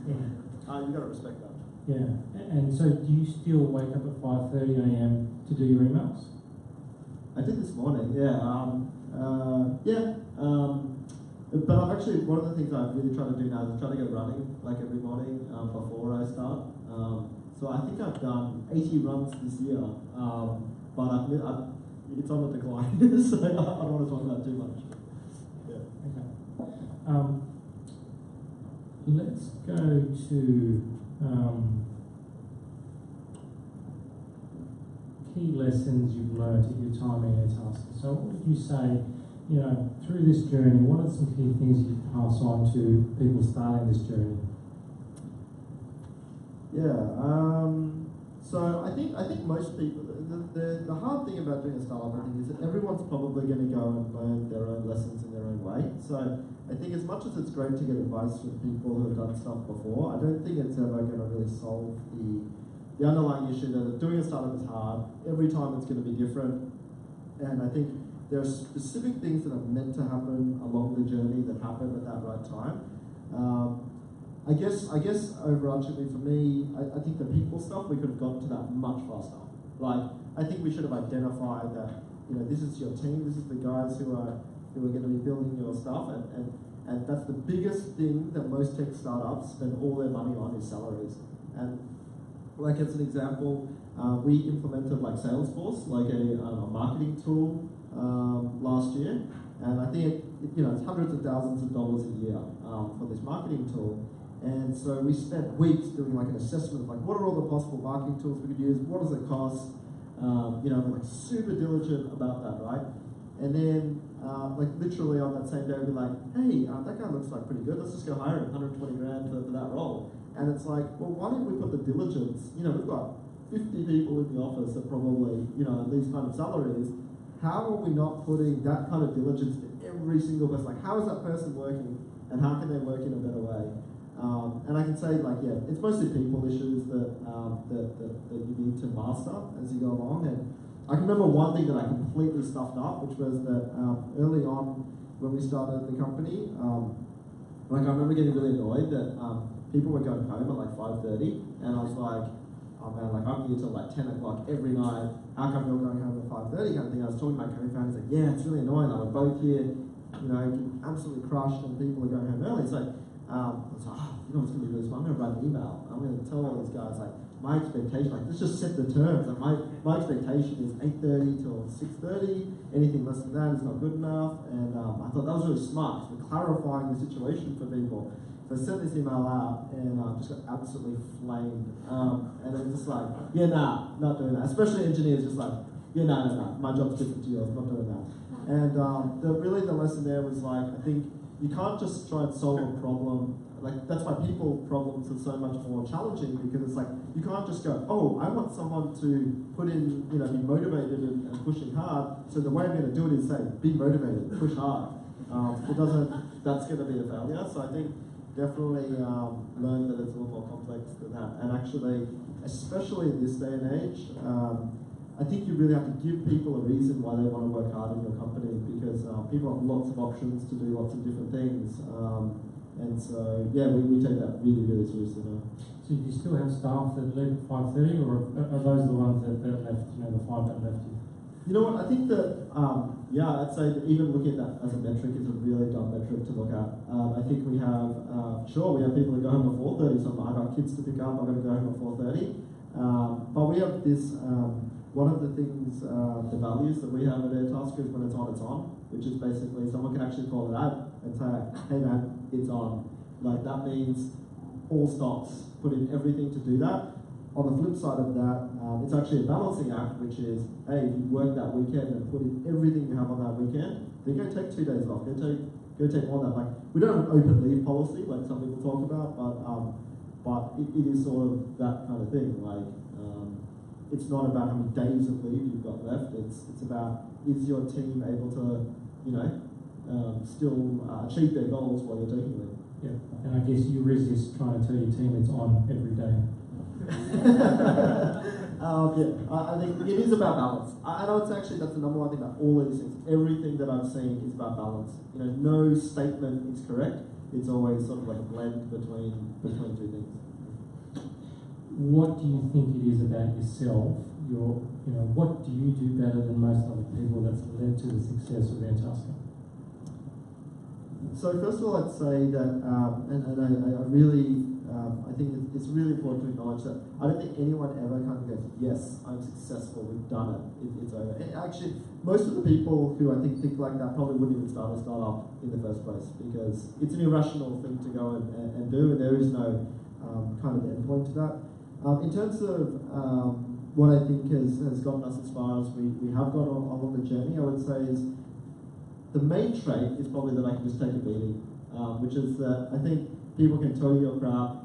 Yeah. You've got to respect that. Yeah. And so do you still wake up at 5:30 a.m. to do your emails? I did this morning, yeah. But I've actually, one of the things I really try to do now is try to go running like every morning before I start. So I think I've done 80 runs this year, but it's on the decline, so I don't want to talk about too much. Yeah. Okay. Let's go to key lessons you've learned at your time in Airtasker. So what would you say, through this journey, what are some key things you pass on to people starting this journey? Yeah. So I think most people, the hard thing about doing a startup, I think, is that everyone's probably going to go and learn their own lessons in their own way. So I think as much as it's great to get advice from people who have done stuff before, I don't think it's ever going to really solve the underlying issue that doing a startup is hard. Every time it's going to be different. And I think there are specific things that are meant to happen along the journey that happen at that right time. I guess overarchingly for me, I think the people stuff, we could have got to that much faster. Like, I think we should have identified that, this is your team, this is the guys who are going to be building your stuff, and that's the biggest thing that most tech startups spend all their money on is salaries. And like as an example, we implemented like Salesforce, like a marketing tool last year, and I think it's hundreds of thousands of dollars a year for this marketing tool. And so we spent weeks doing like an assessment of like, what are all the possible marketing tools we could use? What does it cost? We're like super diligent about that, right? And then like literally on that same day, we'd be like, hey, that guy looks like pretty good. Let's just go hire him, 120 grand for that role. And it's like, well, why don't we put the diligence? We've got 50 people in the office at probably, these kind of salaries. How are we not putting that kind of diligence to every single person? Like, how is that person working, and how can they work in a better way? And I can say, like, yeah, it's mostly people issues that you need to master as you go along. And I can remember one thing that I completely stuffed up, which was that early on when we started the company, Like, I remember getting really annoyed that people were going home at like 5:30, and I was like, oh man, like I'm here till like 10 o'clock every night. How come you're going home at 5:30 kind of thing? I was talking to my co-founders, like, yeah, it's really annoying. Like, we're both here, you know, absolutely crushed, and people are going home early. So I was like, oh, you know what's going to be really smart? I'm going to write an email. I'm going to tell all these guys, like, my expectation, like, let's just set the terms. Like, my expectation is 8:30 till 6:30. Anything less than that is not good enough. And I thought that was really smart, because we're clarifying the situation for people. So I sent this email out, and just got absolutely flamed. And it was just like, yeah, nah, not doing that. Especially engineers, just like, yeah, no, my job's different to yours, not doing that. And the lesson there was like, I think you can't just try and solve a problem. Like, that's why people problems are so much more challenging, because it's like, you can't just go, oh, I want someone to put in, you know, be motivated and pushing hard. So the way I'm going to do it is say, be motivated, push hard. It doesn't, that's going to be a failure. So I think definitely learn that it's a little more complex than that. And actually, especially in this day and age, I think you really have to give people a reason why they want to work hard in your company, because people have lots of options to do lots of different things. And so, yeah, we take that really, really seriously now. So do you still have staff that leave at 5:30, or are those the ones that left, you know, the 5 that left you? You know what, I think that, yeah, I'd say that even looking at that as a metric is a really dumb metric to look at. I think we have, sure, we have people that go home at 4:30, so I've got kids to pick up, I've got to go home at 4:30. But we have this, one of the things, the values that we have at Airtasker is when it's on, which is basically someone can actually call it out and say, hey man, it's on. Like, that means all stops, put in everything to do that. On the flip side of that, it's actually a balancing act, which is, hey, if you work that weekend and put in everything you have on that weekend, then go take 2 days off, go take more than that. Like, we don't have an open leave policy like some people talk about, but it is sort of that kind of thing. Like, it's not about how many days of leave you've got left. It's about, is your team able to, you know, still achieve their goals while you're taking leave. Yeah, and I guess you resist trying to tell your team it's on every day. Yeah, I think it is about balance. I know it's actually, that's the number one thing about all of these things. Everything that I've seen is about balance. You know, no statement is correct. It's always sort of like a blend between two things. What do you think it is about yourself? What do you do better than most other people that's led to the success of Airtasker? So first of all, I'd say that, I really, I think it's really important to acknowledge that I don't think anyone ever kind of goes, yes, I'm successful, we've done it, it's over. And actually, most of the people who I think like that probably wouldn't even start a startup in the first place, because it's an irrational thing to go and do, and there is no kind of endpoint to that. In terms of what I think has gotten us as far as we have got along the journey, I would say is the main trait is probably that I can just take a beating, which is that I think people can tell you you're crap,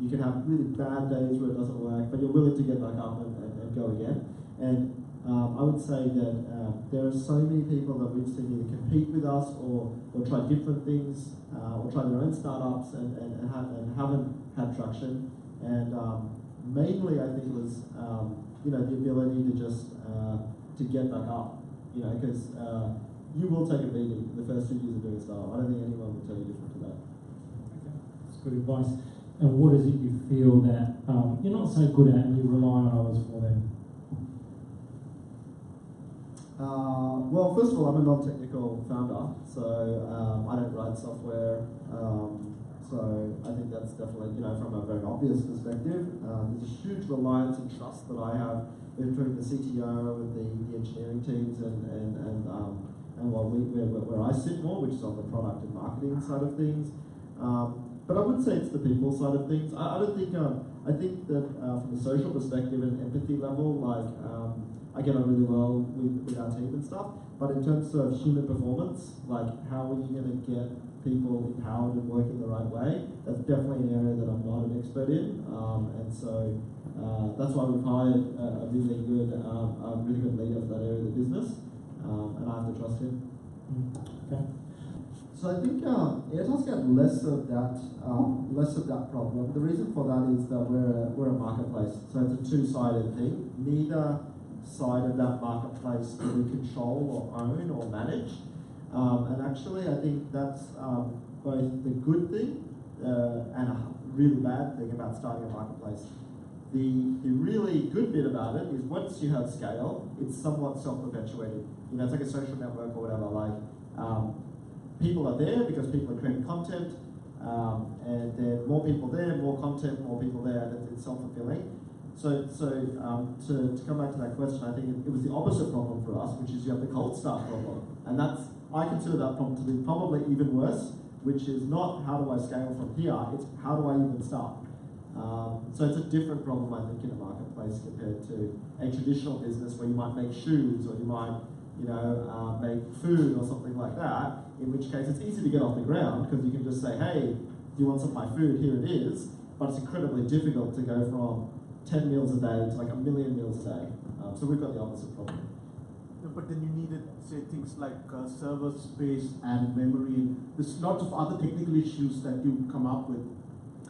you can have really bad days where it doesn't work, but you're willing to get back up and go again. And I would say that there are so many people that we've seen either compete with us or try different things, or try their own startups and haven't had traction. And mainly I think it was you know, the ability to just to get back up, you know, because you will take a beating the first 2 years of doing a startup. I don't think anyone will tell you different to that. Okay, that's good advice. And what is it you feel that you're not so good at and you rely on others for them? Well, first of all, I'm a non-technical founder, so I don't write software. So I think that's definitely, you know, from a very obvious perspective, there's a huge reliance and trust that I have between the CTO and the engineering teams and where I sit more, which is on the product and marketing side of things. But I would say it's the people side of things. I don't think, I think that from a social perspective and empathy level, like, I get on really well with our team and stuff. But in terms of human performance, like, how are you going to get people empowered and working the right way? That's definitely an area that I'm not an expert in. And so that's why we've hired a really good leader for that area of the business. And I have to trust him. Okay. So I think Airtasker had less of that problem. The reason for that is that we're a marketplace, so it's a two-sided thing. Neither side of that marketplace do we control or own or manage. And actually, I think that's both the good thing and a really bad thing about starting a marketplace. The really good bit about it is once you have scale, it's somewhat self-perpetuating. You know, it's like a social network or whatever. Like, people are there because people are creating content, and there are more people there, more content, more people there, and it's self-fulfilling. So to come back to that question, I think it was the opposite problem for us, which is you have the cold start problem, and I consider that problem to be probably even worse, which is not how do I scale from here, it's how do I even start. So it's a different problem, I think, in a marketplace compared to a traditional business where you might make shoes or you might, make food or something like that. In which case, it's easy to get off the ground because you can just say, "Hey, do you want some of my food? Here it is." But it's incredibly difficult to go from 10 meals a day to like 1 million meals a day. So we've got the opposite problem. No, but then you needed, say, things like server space and memory. There's lots of other technical issues that you come up with,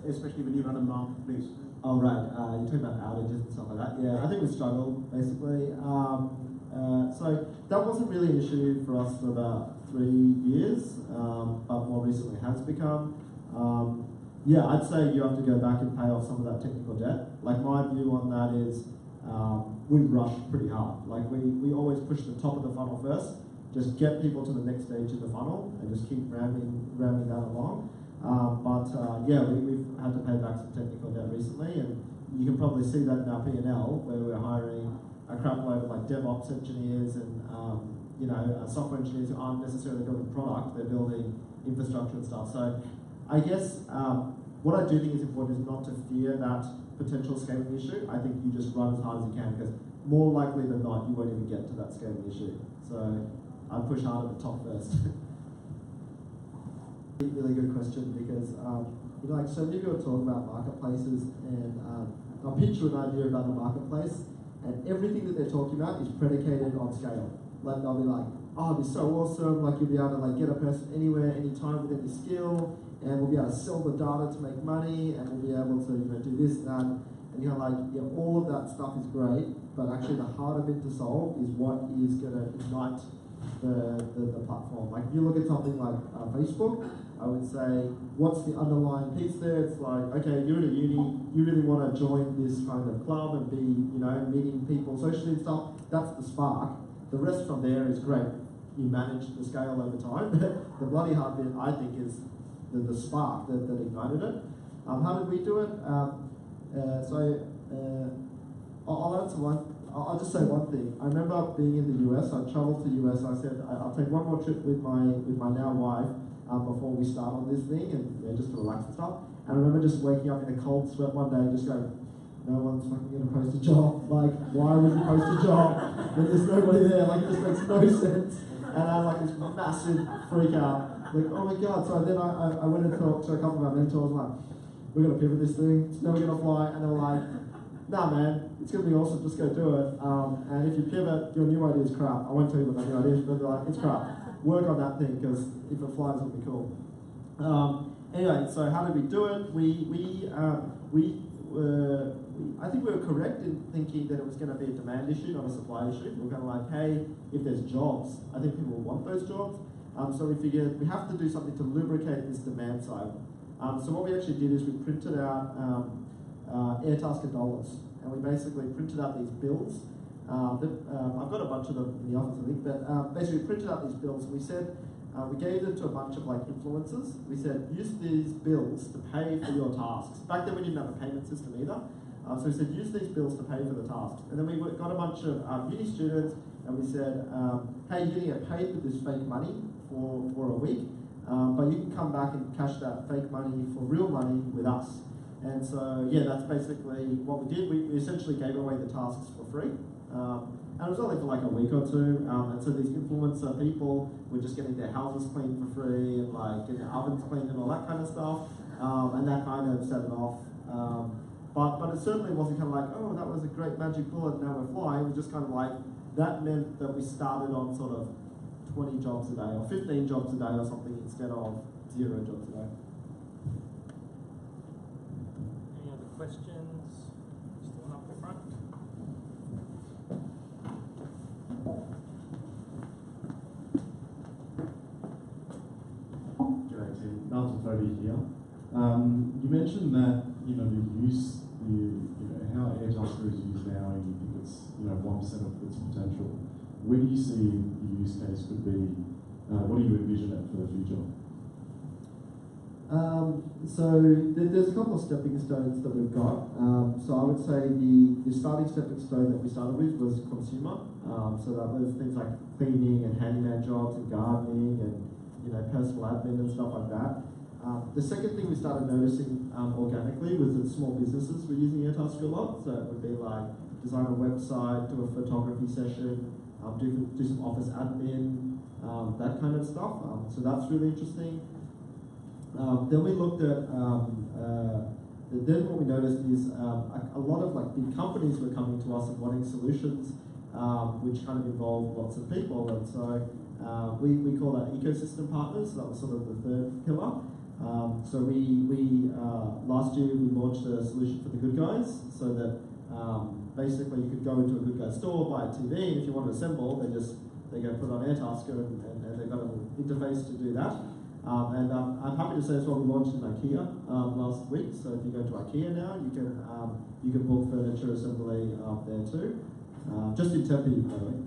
especially when you run a marketplace. Oh, right. You're talking about outages and stuff like that. Yeah, I think we struggled, basically. So that wasn't really an issue for us for about 3 years, but more recently has become. Yeah, I'd say you have to go back and pay off some of that technical debt. Like, my view on that is we rush pretty hard. Like, we always push the top of the funnel first, just get people to the next stage of the funnel and just keep ramming that along. Yeah, we've had to pay back some technical debt recently, and you can probably see that in our P&L, where we're hiring a crap load of like DevOps engineers and software engineers who aren't necessarily building product, they're building infrastructure and stuff. So I guess what I do think is important is not to fear that potential scaling issue. I think you just run as hard as you can, because more likely than not, you won't even get to that scaling issue. So I'd push hard at the top first. Really good question, because like so many people talk about marketplaces, and I'll pitch you an idea about a marketplace, and everything that they're talking about is predicated on scale. Like, they'll be like, "Oh, it'd be so awesome! Like, you'll be able to like get a person anywhere, anytime, with any skill, and we'll be able to sell the data to make money, and we'll be able to do this and that." And you're like, yeah, all of that stuff is great, but actually the harder bit to solve is what is going to ignite the platform. Like, if you look at something like Facebook, I would say, what's the underlying piece there? It's like, okay, you're at a uni, you really want to join this kind of club and be, meeting people socially and stuff. That's the spark. The rest from there is great. You manage the scale over time. The bloody hard bit, I think, is the spark that ignited it. How did we do it? I'll answer one. I'll just say one thing. I remember being in the US. I traveled to the US. I said I'll take one more trip with my now wife before we start on this thing, and just to relax and stuff. And I remember just waking up in a cold sweat one day and just going, "No one's fucking gonna post a job. Like, why would you post a job when there's nobody there? Like, it just makes no sense." And I had like this massive freak out. Like, oh my god. So then I went and talked to a couple of our mentors, like, "We're gonna pivot this thing. It's never gonna fly." And they were like, "Nah, man, it's gonna be awesome. Just go do it. And if you pivot, your new idea is crap." I won't tell you what that new idea is, but they're like, "It's crap. Work on that thing, because if it flies, it'll be cool." Anyway, so how did we do it? I think we were correct in thinking that it was going to be a demand issue, not a supply issue. We were kind of like, hey, if there's jobs, I think people will want those jobs. So we figured we have to do something to lubricate this demand side. So what we actually did is we printed out Airtasker dollars, and we basically printed out these bills. I've got a bunch of them in the office, I think, but basically we printed out these bills, and we said, we gave them to a bunch of like influencers. We said, use these bills to pay for your tasks. Back then we didn't have a payment system either. So we said, use these bills to pay for the tasks. And then we got a bunch of uni students, and we said, hey, you're going to get paid with this fake money for a week, but you can come back and cash that fake money for real money with us. And so, yeah, that's basically what we did. We essentially gave away the tasks for free. And it was only for like a week or two. And so these influencer people were just getting their houses cleaned for free, and like getting their ovens cleaned and all that kind of stuff. And that kind of set it off. But it certainly wasn't kind of like, oh, that was a great magic bullet, now we're flying. It was just kind of like, that meant that we started on sort of 20 jobs a day or 15 jobs a day or something instead of 0 jobs a day. Any other questions? Still up the front. G'day, Tim. Not to over here. You mentioned that how Airtasker is used now, and you think it's 1% of its potential. Where do you see the use case could be? What do you envision it for the future? So there's a couple of stepping stones that we've got. So I would say the starting stepping stone that we started with was consumer. So that was things like cleaning and handyman jobs and gardening and personal admin and stuff like that. The second thing we started noticing organically was that small businesses were using Airtasker a lot. So it would be like design a website, do a photography session, do some office admin, that kind of stuff. So that's really interesting. Then we looked at, then what we noticed is a lot of big companies were coming to us and wanting solutions which kind of involve lots of people. And so we call that ecosystem partners. So that was sort of the third pillar. So we last year we launched a solution for the good guys, so that basically you could go into a good guys store, buy a TV, and if you want to assemble, they go put it on Airtasker, and they've got an interface to do that. And I'm happy to say as well, we launched in IKEA last week. So if you go to IKEA now, you can book furniture assembly there too, just in Tempe, by the way.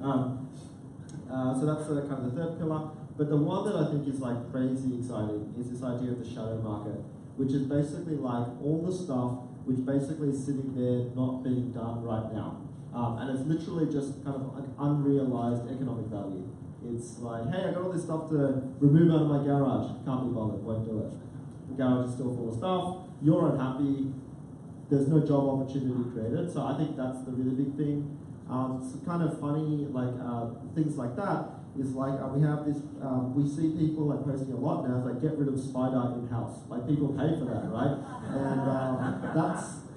So that's kind of the third pillar. But the one that I think is crazy exciting is this idea of the shadow market, which is basically all the stuff which basically is sitting there not being done right now. And it's literally just kind of an unrealized economic value. It's like, hey, I got all this stuff to remove out of my garage. Can't be bothered, won't do it. The garage is still full of stuff. You're unhappy. There's no job opportunity created. So I think that's the really big thing. It's kind of funny, things like that. Is we have this, we see people posting a lot now, it's get rid of spider in-house. People pay for that, right? And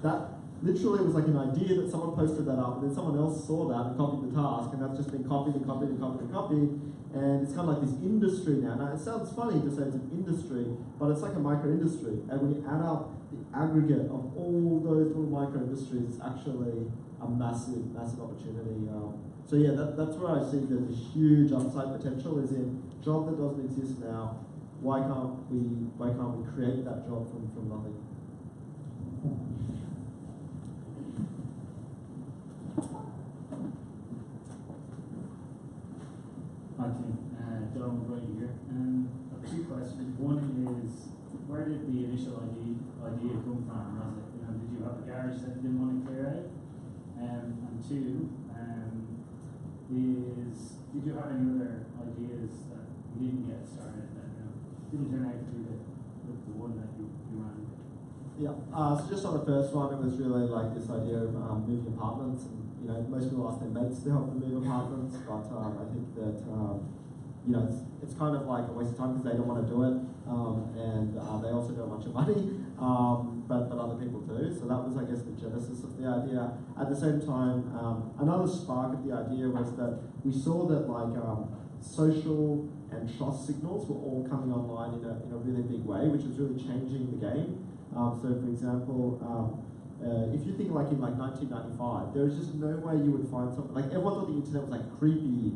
that literally was an idea that someone posted that up, and then someone else saw that and copied the task, and that's just been copied and copied and copied and copied, and it's kind of this industry now. Now it sounds funny to say it's an industry, but it's like a micro-industry, and when you add up the aggregate of all those little micro-industries, it's actually a massive, massive opportunity. So yeah, that's where I see the huge upside potential is in job that doesn't exist now. Why can't we create that job from nothing? Hi Tim, Donald right here. I have two questions. One is, where did the initial idea come from? Was it, did you have a garage that you didn't want to clear out? And two, did you have any other ideas that you didn't get started that didn't turn out to be the one that you ran with? Yeah. So just on the first one, it was really this idea of moving apartments, and most people ask their mates to help them move apartments, but I think that it's kind of a waste of time because they don't want to do it, and they also don't want your money, but other people do. So that was, I guess, the genesis of the idea. At the same time, another spark of the idea was that we saw that social and trust signals were all coming online in a really big way, which was really changing the game. So, for example, if you think in 1995, there was just no way you would find something everyone thought the internet was creepy,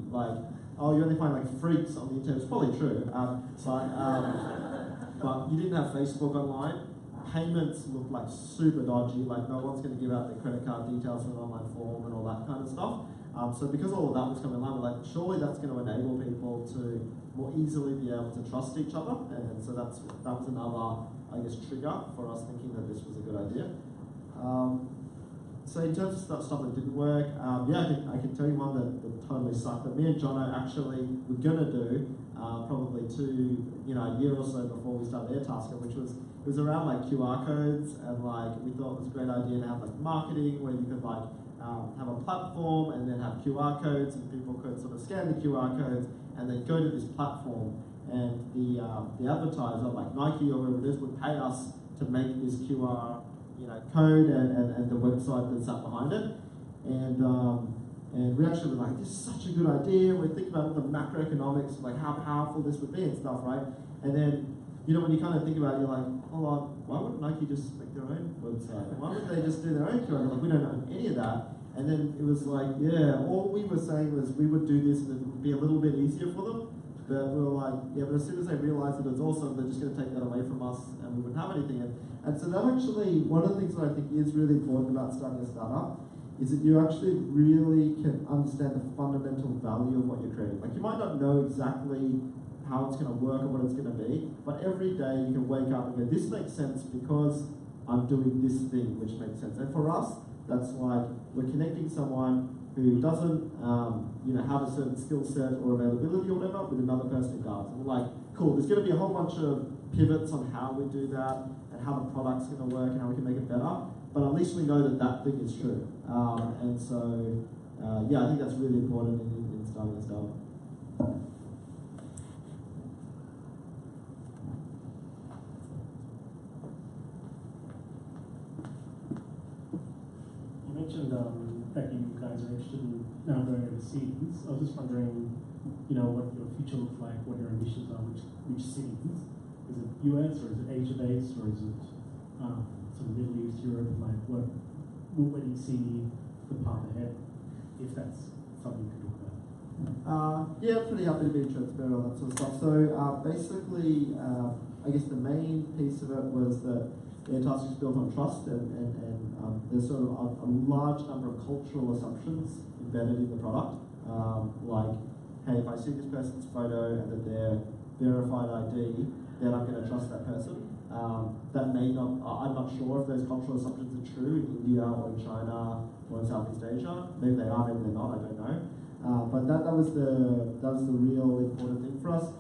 oh, you only find freaks on the internet. It's probably true, but you didn't have Facebook online. Payments looked super dodgy, no one's going to give out their credit card details on an online form and all that kind of stuff. So because all of that was coming online, we're surely that's going to enable people to more easily be able to trust each other, and so that was another, I guess, trigger for us thinking that this was a good idea. So in terms of stuff that didn't work, yeah, I can tell you one that totally sucked. That me and Jono actually were gonna do probably a year or so before we started Airtasker, which was it was around QR codes, and we thought it was a great idea to have marketing where you could have a platform and then have QR codes, and people could sort of scan the QR codes and then go to this platform, and the advertiser Nike or whoever it is would pay us to make this QR code and the website that sat behind it, and we actually were this is such a good idea. We're thinking about all the macroeconomics, how powerful this would be and stuff, right? And then when you kind of think about it, you're hold on, why wouldn't Nike just make their own website? Why wouldn't they just do their own QR? We don't know any of that. And then it was yeah, all we were saying was we would do this and it would be a little bit easier for them. But we were like, yeah, but as soon as they realise that it's awesome, they're just going to take that away from us and we wouldn't have anything. And so that actually, one of the things that I think is really important about starting a startup is that you actually really can understand the fundamental value of what you're creating. Like, you might not know exactly how it's going to work or what it's going to be, but every day you can wake up and go, this makes sense because I'm doing this thing which makes sense. And for us, that's like we're connecting someone who doesn't have a certain skill set or availability or whatever with another person who does. And we're like, cool, there's going to be a whole bunch of pivots on how we do that and how the product's going to work and how we can make it better, but at least we know that that thing is true. And so, yeah, I think that's really important in starting a startup. You mentioned that you guys are interested in now going overseas. I was just wondering, what your future looks like, what your ambitions are, which cities. Is it US or is it Asia based or is it sort of Middle East, Europe? Like, where do you see the path ahead, if that's something you can talk about? Yeah, pretty happy to be transparent on that sort of stuff. So basically, I guess the main piece of it was that Airtasker is built on trust, and there's sort of a large number of cultural assumptions embedded in the product. Like, hey, if I see this person's photo and that they're verified ID, then I'm going to trust that person. That may not, I'm not sure if those cultural assumptions are true in India or in China or in Southeast Asia. Maybe they are, maybe they're not, I don't know. But that was the real important thing for us.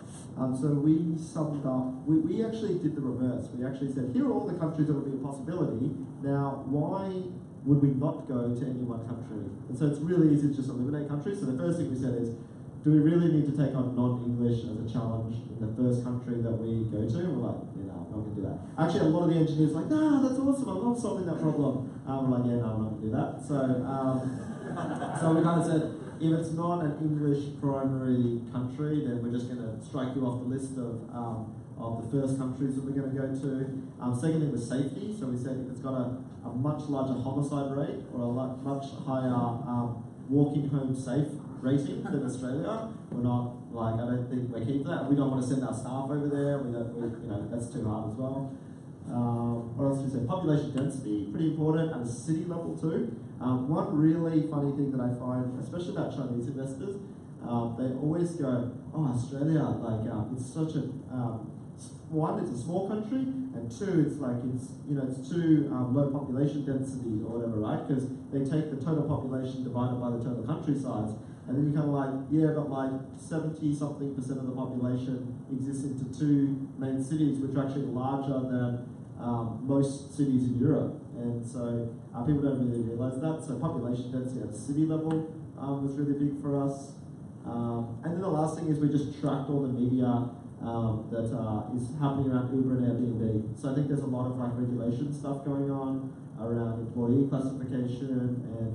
So we summed up, we actually did the reverse. We actually said, here are all the countries that would be a possibility. Now, why would we not go to any one country? And so it's really easy to just eliminate countries. So the first thing we said is, do we really need to take on non-English as a challenge in the first country that we go to? We're like, yeah, no, I'm not going to do that. Actually, a lot of the engineers are like, no, that's awesome, I'm not solving that problem. We're like, yeah, no, I'm not going to do that. So, so we kind of said, if it's not an English primary country, then we're just going to strike you off the list of the first countries that we're going to go to. Second thing was safety. So we said if it's got a much larger homicide rate or a much higher walking home safe rating than Australia, we're not, like, I don't think we're keen for that. We don't want to send our staff over there. That's too hard as well. What else did we say? Population density, pretty important, and city level too. One really funny thing that I find, especially about Chinese investors, they always go, oh, Australia, like, it's such a, one, it's a small country, and two, it's like, it's too low population density or whatever, right? Because they take the total population divided by the total country size, and then you're kind of like, yeah, but like 70-something% of the population exists into two main cities, which are actually larger than most cities in Europe. And so people don't really realize that. So population density at the city level was really big for us. And then the last thing is we just tracked all the media that is happening around Uber and Airbnb. So I think there's a lot of like regulation stuff going on around employee classification and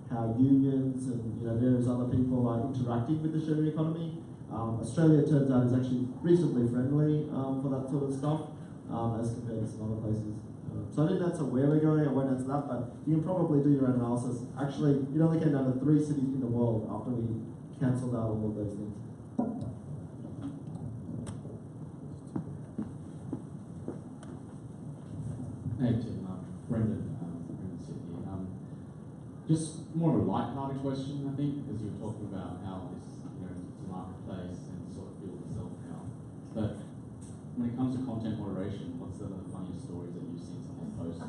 how unions and various other people are interacting with the sharing economy. Australia, it turns out, is actually reasonably friendly for that sort of stuff as compared to some other places. So I think that's where we're going. I won't answer that, but you can probably do your own analysis. Actually, it only came down to 3 cities in the world after we cancelled out all of those things. Hey Tim, Brendan Sydney. Just more of a light-hearted question, I think, because you were talking about how this, it's a marketplace and sort of build itself now. But when it comes to content moderation, what's the funniest stories that you've seen someone post?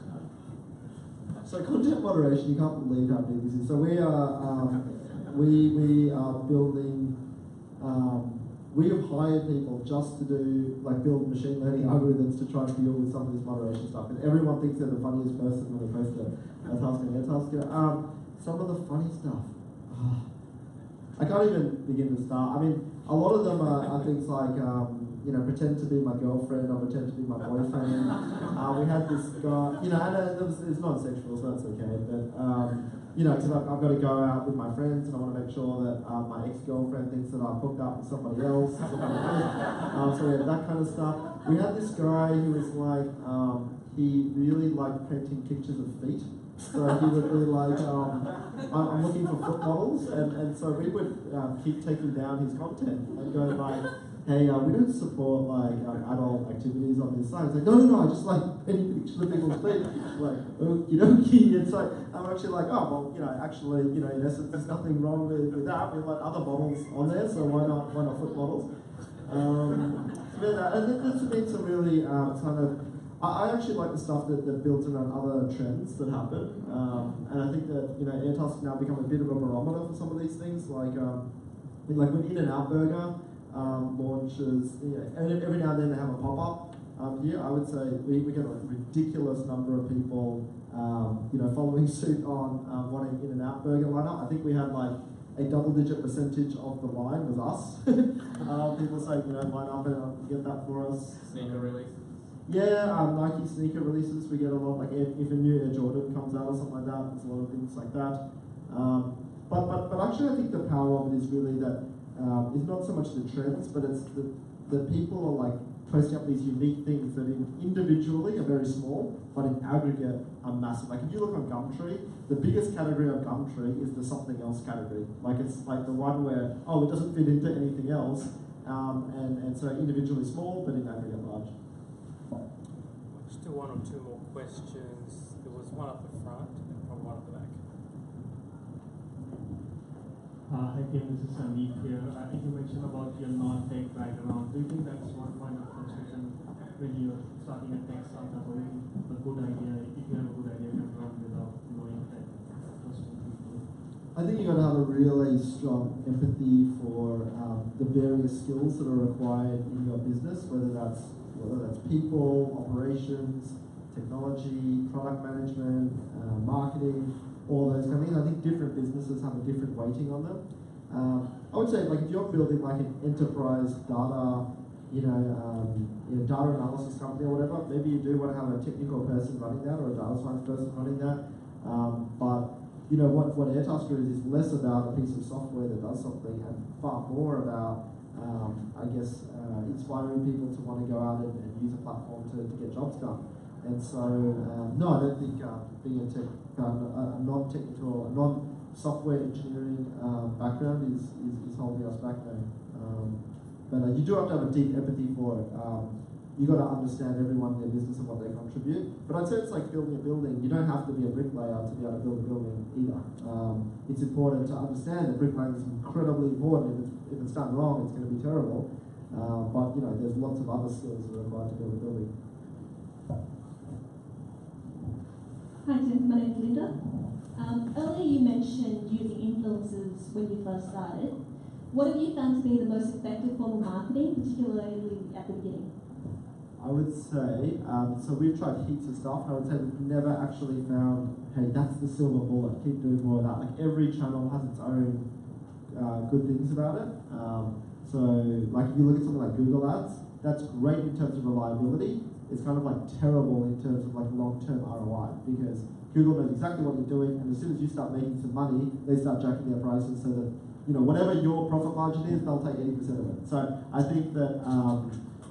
So content moderation, you can't believe how big this is. So we are building. We have hired people just to build machine learning algorithms to try and deal with some of this moderation stuff. And everyone thinks they're the funniest person when they post a task on Airtasker. Some of the funny stuff. I can't even begin to start. I mean, a lot of them are things like, pretend to be my girlfriend or pretend to be my boyfriend. We had this guy, and it's not sexual, so that's okay. But, because I've got to go out with my friends and I want to make sure that my ex-girlfriend thinks that I've hooked up with somebody else. So we had that kind of stuff. We had this guy who was like, he really liked painting pictures of feet. So he would be like, I'm looking for foot models, and so we would keep taking down his content and go like, hey, we don't support like adult activities on this site. It's like, no, I just like any pictures of people's feet. Like, okie dokie. And so I'm actually like, oh, well, actually, in essence, there's nothing wrong with that. We've got other models on there, so why not foot models? And there's been some really kind of, I actually like the stuff that builds around other trends that happen. And I think that, Airtasker now become a bit of a barometer for some of these things. Like when In-N-Out Burger launches, every now and then they have a pop-up here. I would say we get a ridiculous number of people, following suit on wanting In-N-Out Burger lineup. I think we had like a double-digit percentage of the line was us. People say, line up and get that for us. Sneaker releases? Yeah, Nike sneaker releases, we get a lot, like if a new Air Jordan comes out or something like that, there's a lot of things like that. But actually I think the power of it is really that it's not so much the trends, but it's the people are like posting up these unique things that individually are very small, but in aggregate are massive. Like if you look on Gumtree, the biggest category of Gumtree is the something else category. Like it's like the one where, it doesn't fit into anything else, and so individually small, but in aggregate large. Just do one or two more questions. There was one up the front and probably one at the back. Hi Tim, this is Sandeep here. I think you mentioned about your non-tech background. Do you think that's one point of frustration when you're starting a tech startup, or a good idea? If you have a good idea, you can run without knowing tech. I think you've got to have a really strong empathy for the various skills that are required in your business, whether that's people, operations, technology, product management, marketing, all those kind of things. I think different businesses have a different weighting on them. I would say, like, if you're building like an enterprise data, data analysis company or whatever, maybe you do want to have a technical person running that or a data science person running that. But what Airtasker is less about a piece of software that does something and far more about, inspiring people to want to go out and use a platform to get jobs done. And so, no, I don't think being a non-technical, non-software engineering background is holding us back there. But you do have to have a deep empathy for it. You've got to understand everyone in their business and what they contribute. But I'd say it's like building a building. You don't have to be a bricklayer to be able to build a building either. It's important to understand that bricklaying is incredibly important. If it's done wrong, it's going to be terrible. But there's lots of other skills that are required to build a building. Hi Tim, my name's Linda. Earlier you mentioned using influencers when you first started. What have you found to be the most effective form of marketing, particularly at the beginning? I would say, so we've tried heaps of stuff, and I would say we've never actually found, hey, that's the silver bullet, keep doing more of that. Like every channel has its own good things about it. So like if you look at something like Google Ads, that's great in terms of reliability. It's kind of like terrible in terms of like long-term ROI, because Google knows exactly what you're doing, and as soon as you start making some money, they start jacking their prices so that, whatever your profit margin is, they'll take 80% of it. So I think that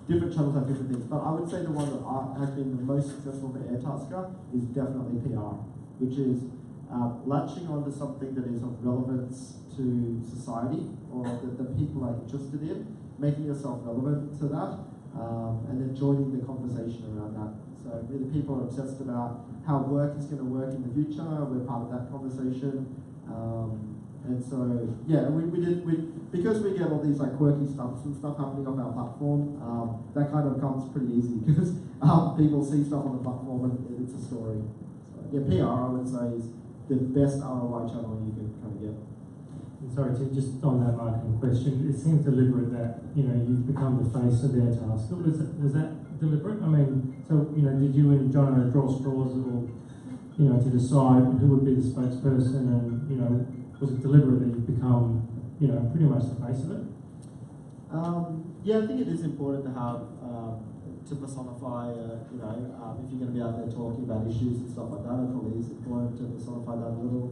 different channels have different things, but I would say the one that has been the most successful for Airtasker is definitely PR, which is latching onto something that is of relevance to society or that the people are interested in, making yourself relevant to that, and then joining the conversation around that. So really people are obsessed about how work is going to work in the future. We're part of that conversation. And so, yeah, because we get all these like quirky stunts and stuff happening on our platform, that kind of comes pretty easy because people see stuff on the platform and it's a story. So, yeah, PR I would say is the best ROI channel you can kind of get. Sorry, Tim, just on that marketing question, it seems deliberate that you've become the face of Airtasker. Was that deliberate? I mean, so did you and John draw straws, or to decide who would be the spokesperson, and was it deliberate that you've become pretty much the face of it? Yeah, I think it is important to have to personify. If you're going to be out there talking about issues and stuff like that, it probably is important to personify that a little.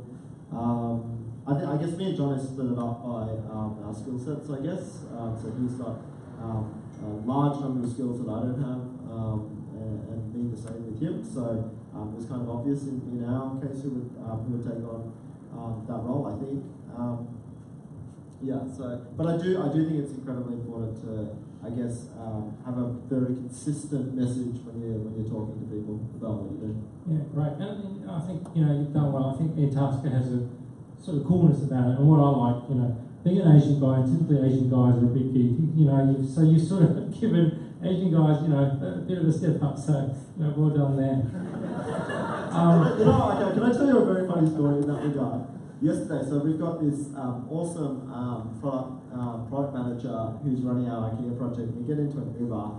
I guess me and John have split it up by our skill sets, I guess. So he's got a large number of skills that I don't have, and me the same with him. So it was kind of obvious in our case who would take on that role, I think. Yeah. So, but I do think it's incredibly important to, I guess, have a very consistent message when you're talking to people about what you do. Yeah, great. And I think, you've done well. I think Airtasker has a sort of coolness about it. And what I like, being an Asian guy, and typically Asian guys are a bit geeky, so you've sort of given Asian guys, a bit of a step up. So, well done there. Okay, can I tell you a very funny story in that regard? Yesterday, so we've got this awesome product manager who's running our IKEA project. We get into an Uber,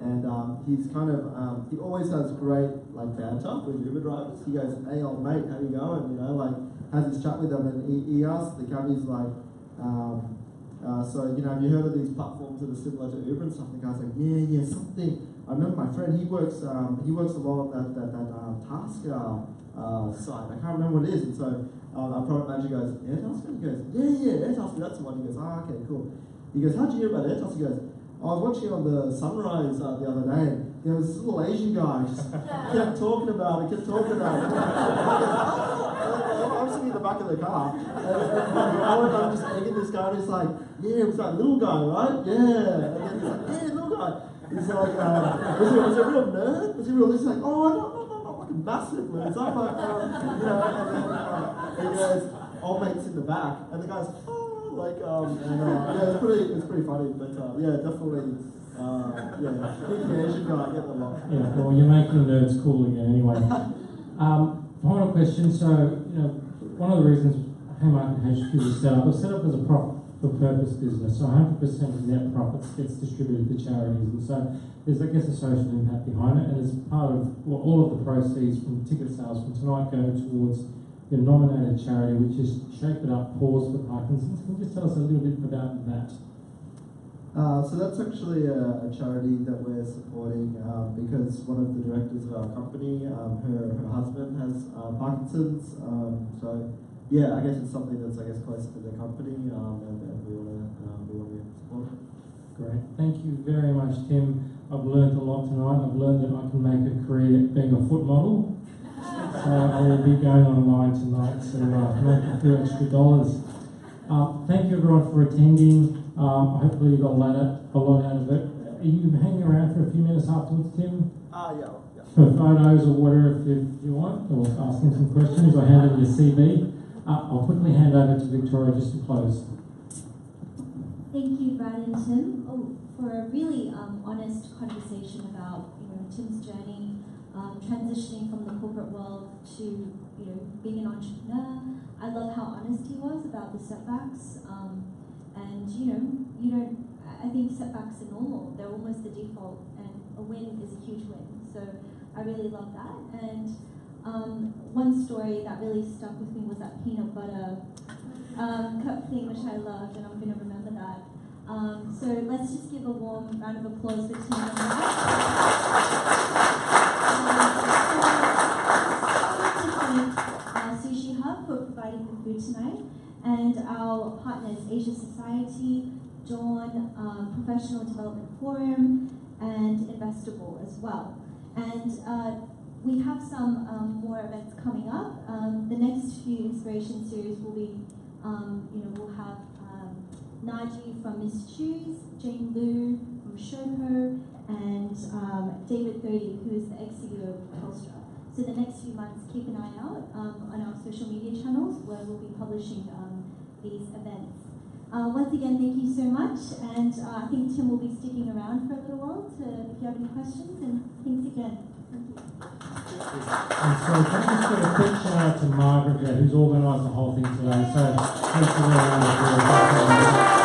and he's kind of he always has great banter with Uber drivers. He goes, "Hey, old mate, how you going?" Has this chat with them, and he asks the cabbie's so have you heard of these platforms that are similar to Uber and stuff? And the guy's like, yeah, something. I remember my friend. He works a lot of that Tasker site. I can't remember what it is, and so. Our product manager goes, Airtasker? He goes, yeah, Airtasker, that's the one. He goes, okay, cool. He goes, how'd you hear about Airtasker? He goes, I was watching on the sunrise the other day, and there was this little Asian guy just kept talking about it. I'm sitting in the back of the car, and I'm just egging this guy, and he's like, yeah, it was that little guy, right? Yeah. And then he's like, yeah, little guy. He's like, was he a real nerd? Was he real? He's like, oh, no. Massive, man. It's up and then he goes, old mate's in the back, and the guy's, it's pretty funny, but definitely, the Asian guy, I get that a lot. Yeah, well, you're making nerds cool again anyway. Final question, so, one of the reasons Haymarket HQ was set up as a profit-for-purpose business, so 100% of net profits gets distributed to charities, and so there's, I guess, a social impact behind it, and as part of all of the proceeds from ticket sales from tonight go towards your nominated charity, which is Shake It Up, Pause for Parkinson's. Can you just tell us a little bit about that? So that's actually a charity that we're supporting because one of the directors of our company, her husband has Parkinson's. I guess it's something that's close to the company, and we want to support it. Great, thank you very much, Tim. I've learned a lot tonight. I've learned that I can make a career being a foot model. So I will be going online tonight to make a few extra dollars. Thank you everyone for attending. Hopefully you got a lot out of it. Are you hanging around for a few minutes afterwards, Tim? Yeah. For photos or whatever if you want, or asking some questions or handing your CV. I'll quickly hand over to Victoria just to close. Thank you, Brad and Tim, for a really honest conversation about Tim's journey, transitioning from the corporate world to being an entrepreneur. I love how honest he was about the setbacks, and you don't. I think setbacks are normal; they're almost the default, and a win is a huge win. So I really love that. And one story that really stuck with me was that peanut butter cup thing, which I loved, and I'm going to remember that. So let's just give a warm round of applause for Tim and Sushi Hub for providing the food tonight, and our partners Asia Society, Dawn, Professional Development Forum, and Investable as well. And we have some more events coming up. The next few Inspiration Series will be, we'll have Naji from Miss Choose, Jane Liu from Showco, and David 30, who is the ex-CEO of Telstra. So the next few months, keep an eye out on our social media channels where we'll be publishing these events. Once again, thank you so much, and I think Tim will be sticking around for a little while if you have any questions, and thanks again. Thank you. And so can I just give a quick shout out to Margaret there, who's organised the whole thing today. So thanks for everyone.